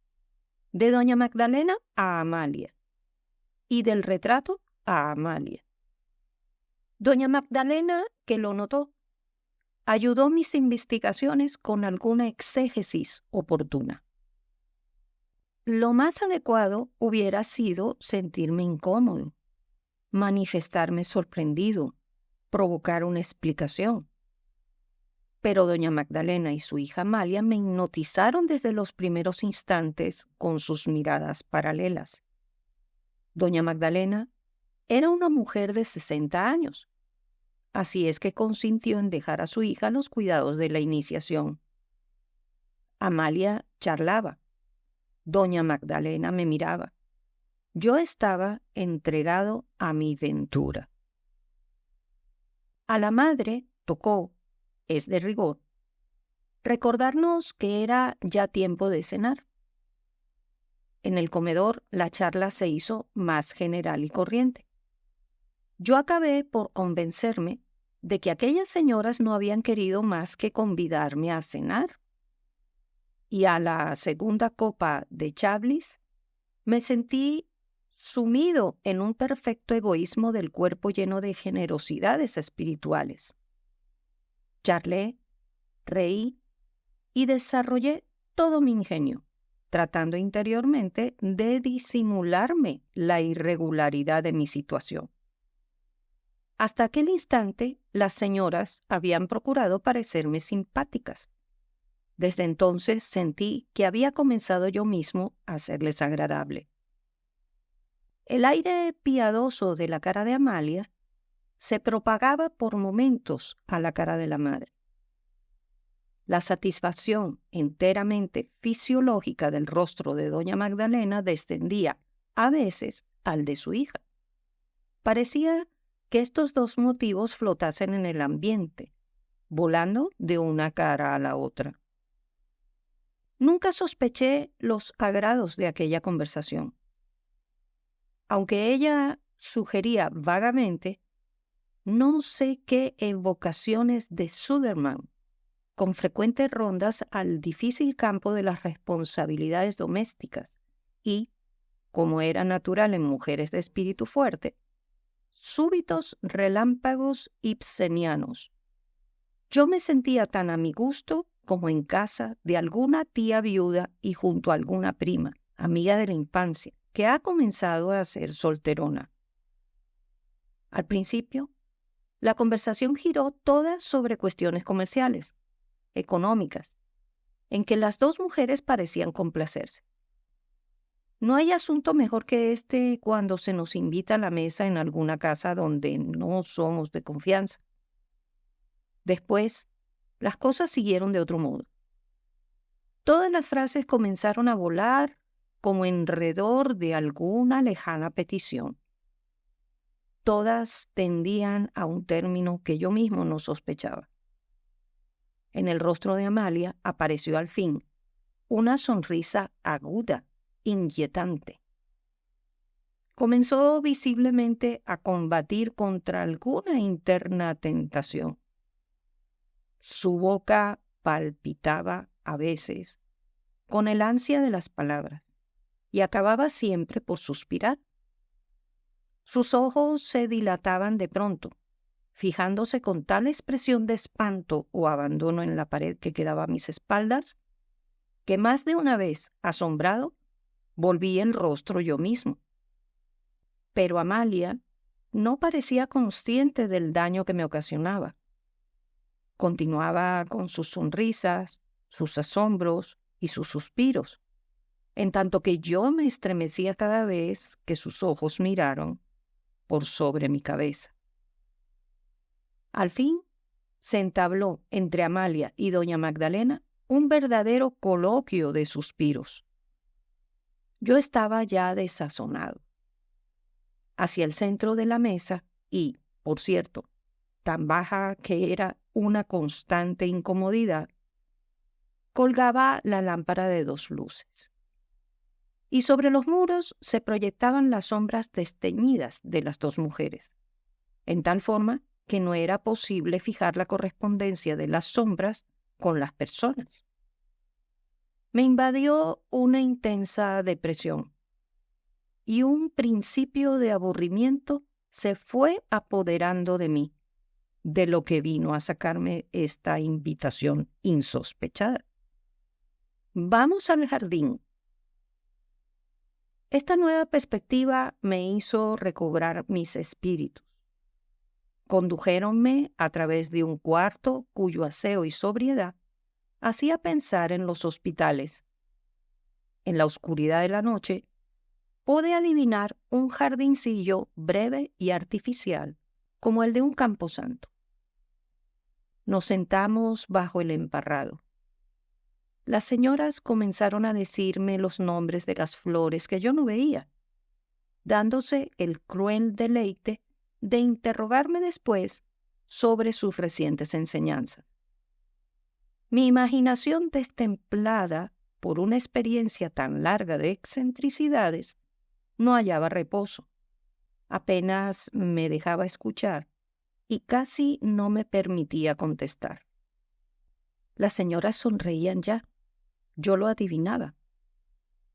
de doña Magdalena a Amalia, y del retrato a Amalia. Doña Magdalena, que lo notó, ayudó mis investigaciones con alguna exégesis oportuna. Lo más adecuado hubiera sido sentirme incómodo, manifestarme sorprendido, provocar una explicación. Pero doña Magdalena y su hija Amalia me hipnotizaron desde los primeros instantes con sus miradas paralelas. Doña Magdalena era una mujer de 60 años, así es que consintió en dejar a su hija los cuidados de la iniciación. Amalia charlaba. Doña Magdalena me miraba. Yo estaba entregado a mi ventura. A la madre tocó, es de rigor, recordarnos que era ya tiempo de cenar. En el comedor la charla se hizo más general y corriente. Yo acabé por convencerme de que aquellas señoras no habían querido más que convidarme a cenar. Y a la segunda copa de Chablis me sentí sumido en un perfecto egoísmo del cuerpo lleno de generosidades espirituales. Charlé, reí y desarrollé todo mi ingenio, tratando interiormente de disimularme la irregularidad de mi situación. Hasta aquel instante, las señoras habían procurado parecerme simpáticas. Desde entonces sentí que había comenzado yo mismo a serles agradable. El aire piadoso de la cara de Amalia se propagaba por momentos a la cara de la madre. La satisfacción enteramente fisiológica del rostro de doña Magdalena descendía a veces al de su hija. Parecía que estos dos motivos flotasen en el ambiente, volando de una cara a la otra. Nunca sospeché los agrados de aquella conversación. Aunque ella sugería vagamente no sé qué evocaciones de Sudermann, con frecuentes rondas al difícil campo de las responsabilidades domésticas y, como era natural en mujeres de espíritu fuerte, súbitos relámpagos ibsenianos. Yo me sentía tan a mi gusto como en casa de alguna tía viuda y junto a alguna prima, amiga de la infancia, que ha comenzado a ser solterona. Al principio, la conversación giró toda sobre cuestiones comerciales, económicas, en que las dos mujeres parecían complacerse. No hay asunto mejor que este cuando se nos invita a la mesa en alguna casa donde no somos de confianza. Después, las cosas siguieron de otro modo. Todas las frases comenzaron a volar como enredor de alguna lejana petición. Todas tendían a un término que yo mismo no sospechaba. En el rostro de Amalia apareció al fin una sonrisa aguda, inquietante. Comenzó visiblemente a combatir contra alguna interna tentación. Su boca palpitaba a veces con el ansia de las palabras y acababa siempre por suspirar. Sus ojos se dilataban de pronto, fijándose con tal expresión de espanto o abandono en la pared que quedaba a mis espaldas, que más de una vez, asombrado, volví el rostro yo mismo. Pero Amalia no parecía consciente del daño que me ocasionaba. Continuaba con sus sonrisas, sus asombros y sus suspiros, en tanto que yo me estremecía cada vez que sus ojos miraron por sobre mi cabeza. Al fin, se entabló entre Amalia y doña Magdalena un verdadero coloquio de suspiros. Yo estaba ya desazonado. Hacia el centro de la mesa y, por cierto, tan baja que era una constante incomodidad, colgaba la lámpara de 2 luces. Y sobre los muros se proyectaban las sombras desteñidas de las 2 mujeres, en tal forma que no era posible fijar la correspondencia de las sombras con las personas. Me invadió una intensa depresión. y un principio de aburrimiento se fue apoderando de mí, de lo que vino a sacarme esta invitación insospechada. Vamos al jardín. Esta nueva perspectiva me hizo recobrar mis espíritus. Condujéronme a través de un cuarto cuyo aseo y sobriedad hacía pensar en los hospitales. En la oscuridad de la noche pude adivinar un jardincillo breve y artificial, como el de un camposanto. Nos sentamos bajo el emparrado. Las señoras comenzaron a decirme los nombres de las flores que yo no veía, dándose el cruel deleite de interrogarme después sobre sus recientes enseñanzas. Mi imaginación destemplada por una experiencia tan larga de excentricidades no hallaba reposo. Apenas me dejaba escuchar y casi no me permitía contestar. Las señoras sonreían ya. Yo lo adivinaba,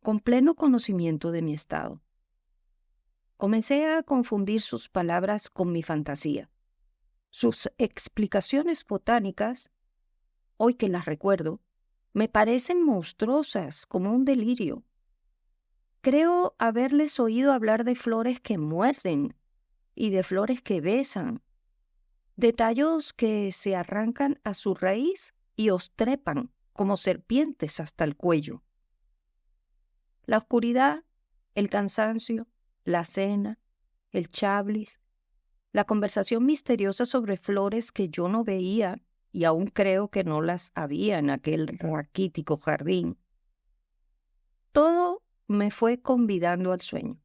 con pleno conocimiento de mi estado. Comencé a confundir sus palabras con mi fantasía. Sus explicaciones botánicas, hoy que las recuerdo, me parecen monstruosas, como un delirio. Creo haberles oído hablar de flores que muerden y de flores que besan, de tallos que se arrancan a su raíz y os trepan como serpientes hasta el cuello. La oscuridad, el cansancio, la cena, el chablis, la conversación misteriosa sobre flores que yo no veía y aún creo que no las había en aquel raquítico jardín. Todo me fue convidando al sueño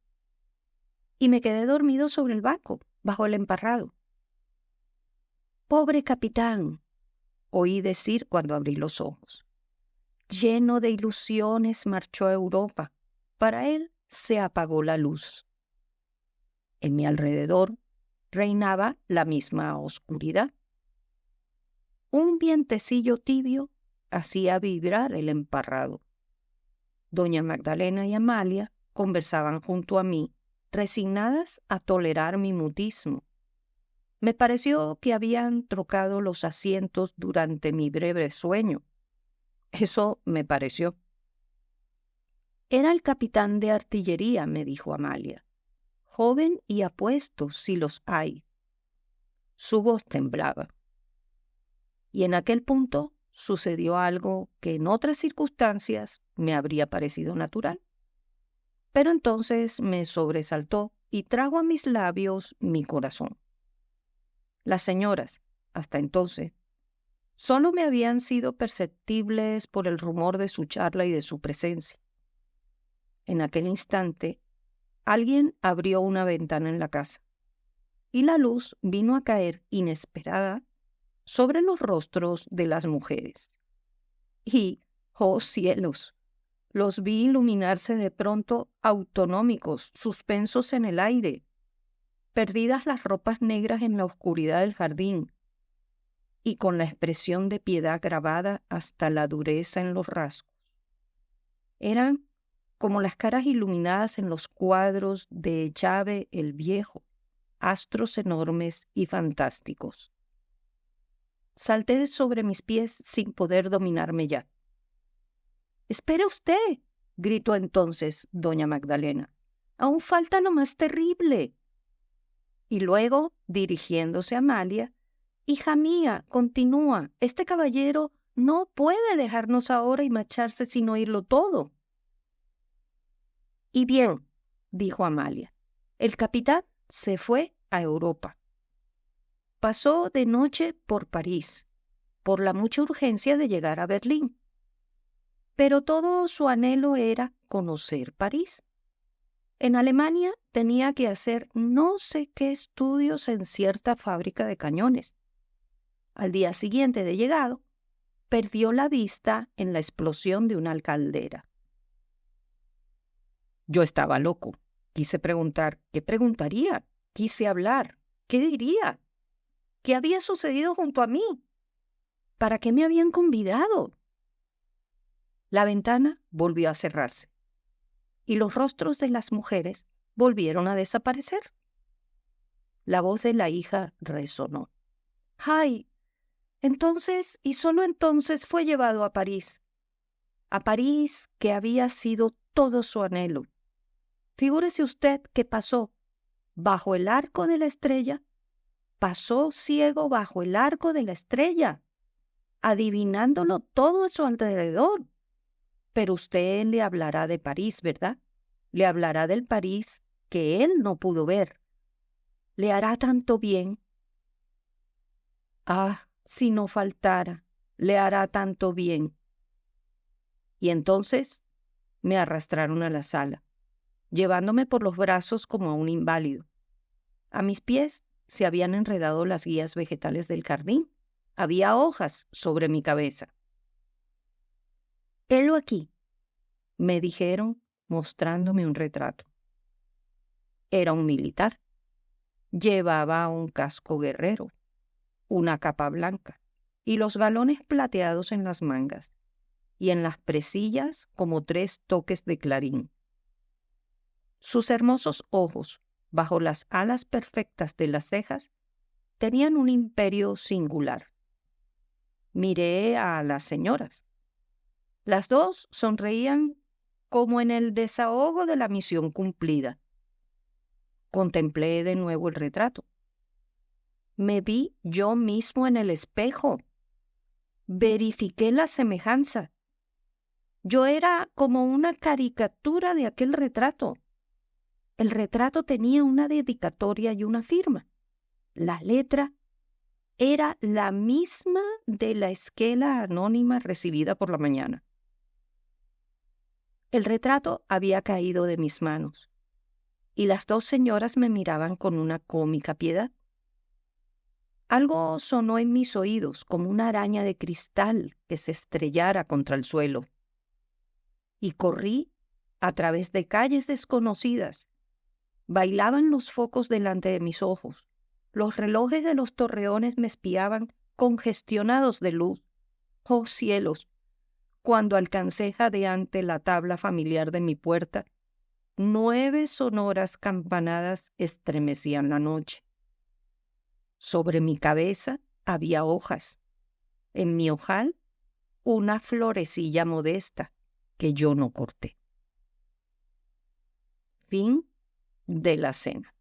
y me quedé dormido sobre el banco, bajo el emparrado. «Pobre capitán», oí decir cuando abrí los ojos. Lleno de ilusiones marchó a Europa. Para él se apagó la luz. En mi alrededor reinaba la misma oscuridad. Un vientecillo tibio hacía vibrar el emparrado. Doña Magdalena y Amalia conversaban junto a mí, resignadas a tolerar mi mutismo. Me pareció que habían trocado los asientos durante mi breve sueño. Eso me pareció. Era el capitán de artillería, me dijo Amalia. Joven y apuesto, si los hay. Su voz temblaba. Y en aquel punto sucedió algo que en otras circunstancias me habría parecido natural. Pero entonces me sobresaltó y trajo a mis labios mi corazón. Las señoras, hasta entonces, solo me habían sido perceptibles por el rumor de su charla y de su presencia. En aquel instante, alguien abrió una ventana en la casa, y la luz vino a caer inesperada sobre los rostros de las mujeres. Y, ¡oh cielos!, los vi iluminarse de pronto autonómicos, suspensos en el aire, perdidas las ropas negras en la oscuridad del jardín, y con la expresión de piedad grabada hasta la dureza en los rasgos. Eran como las caras iluminadas en los cuadros de Chave el Viejo, astros enormes y fantásticos. Salté sobre mis pies sin poder dominarme ya. «¡Espere usted!», gritó entonces doña Magdalena. «Aún falta lo más terrible». Y luego, dirigiéndose a Amalia, «Hija mía, continúa, este caballero no puede dejarnos ahora y marcharse sin oírlo todo». «Y bien», dijo Amalia, «el capitán se fue a Europa. Pasó de noche por París, por la mucha urgencia de llegar a Berlín. Pero todo su anhelo era conocer París. En Alemania tenía que hacer no sé qué estudios en cierta fábrica de cañones. Al día siguiente de llegado, perdió la vista en la explosión de una caldera. Yo estaba loco. Quise preguntar, ¿qué preguntaría? Quise hablar, ¿qué diría? ¿Qué había sucedido junto a mí? ¿Para qué me habían convidado? La ventana volvió a cerrarse, y los rostros de las mujeres volvieron a desaparecer. La voz de la hija resonó. ¡Ay! Entonces, y solo entonces fue llevado a París. A París, que había sido todo su anhelo. Figúrese usted que pasó bajo el arco de la estrella. Pasó ciego bajo el arco de la estrella, adivinándolo todo a su alrededor. Pero usted le hablará de París, ¿verdad? Le hablará del París que él no pudo ver. Le hará tanto bien. Ah, si no faltara, le hará tanto bien. Y entonces me arrastraron a la sala, llevándome por los brazos como a un inválido. A mis pies se habían enredado las guías vegetales del jardín. Había hojas sobre mi cabeza. «Helo aquí», me dijeron, mostrándome un retrato. Era un militar. Llevaba un casco guerrero, una capa blanca y los galones plateados en las mangas, y en las presillas como 3 toques de clarín. Sus hermosos ojos, bajo las alas perfectas de las cejas, tenían un imperio singular. Miré a las señoras. Las 2 sonreían como en el desahogo de la misión cumplida. Contemplé de nuevo el retrato. Me vi yo mismo en el espejo. Verifiqué la semejanza. Yo era como una caricatura de aquel retrato. El retrato tenía una dedicatoria y una firma. La letra era la misma de la esquela anónima recibida por la mañana. El retrato había caído de mis manos, y las 2 señoras me miraban con una cómica piedad. Algo sonó en mis oídos como una araña de cristal que se estrellara contra el suelo. Y corrí a través de calles desconocidas. Bailaban los focos delante de mis ojos. Los relojes de los torreones me espiaban congestionados de luz. ¡Oh cielos! Cuando alcancé jadeante la tabla familiar de mi puerta, 9 sonoras campanadas estremecían la noche. Sobre mi cabeza había hojas. En mi ojal, una florecilla modesta que yo no corté. Fin de la cena.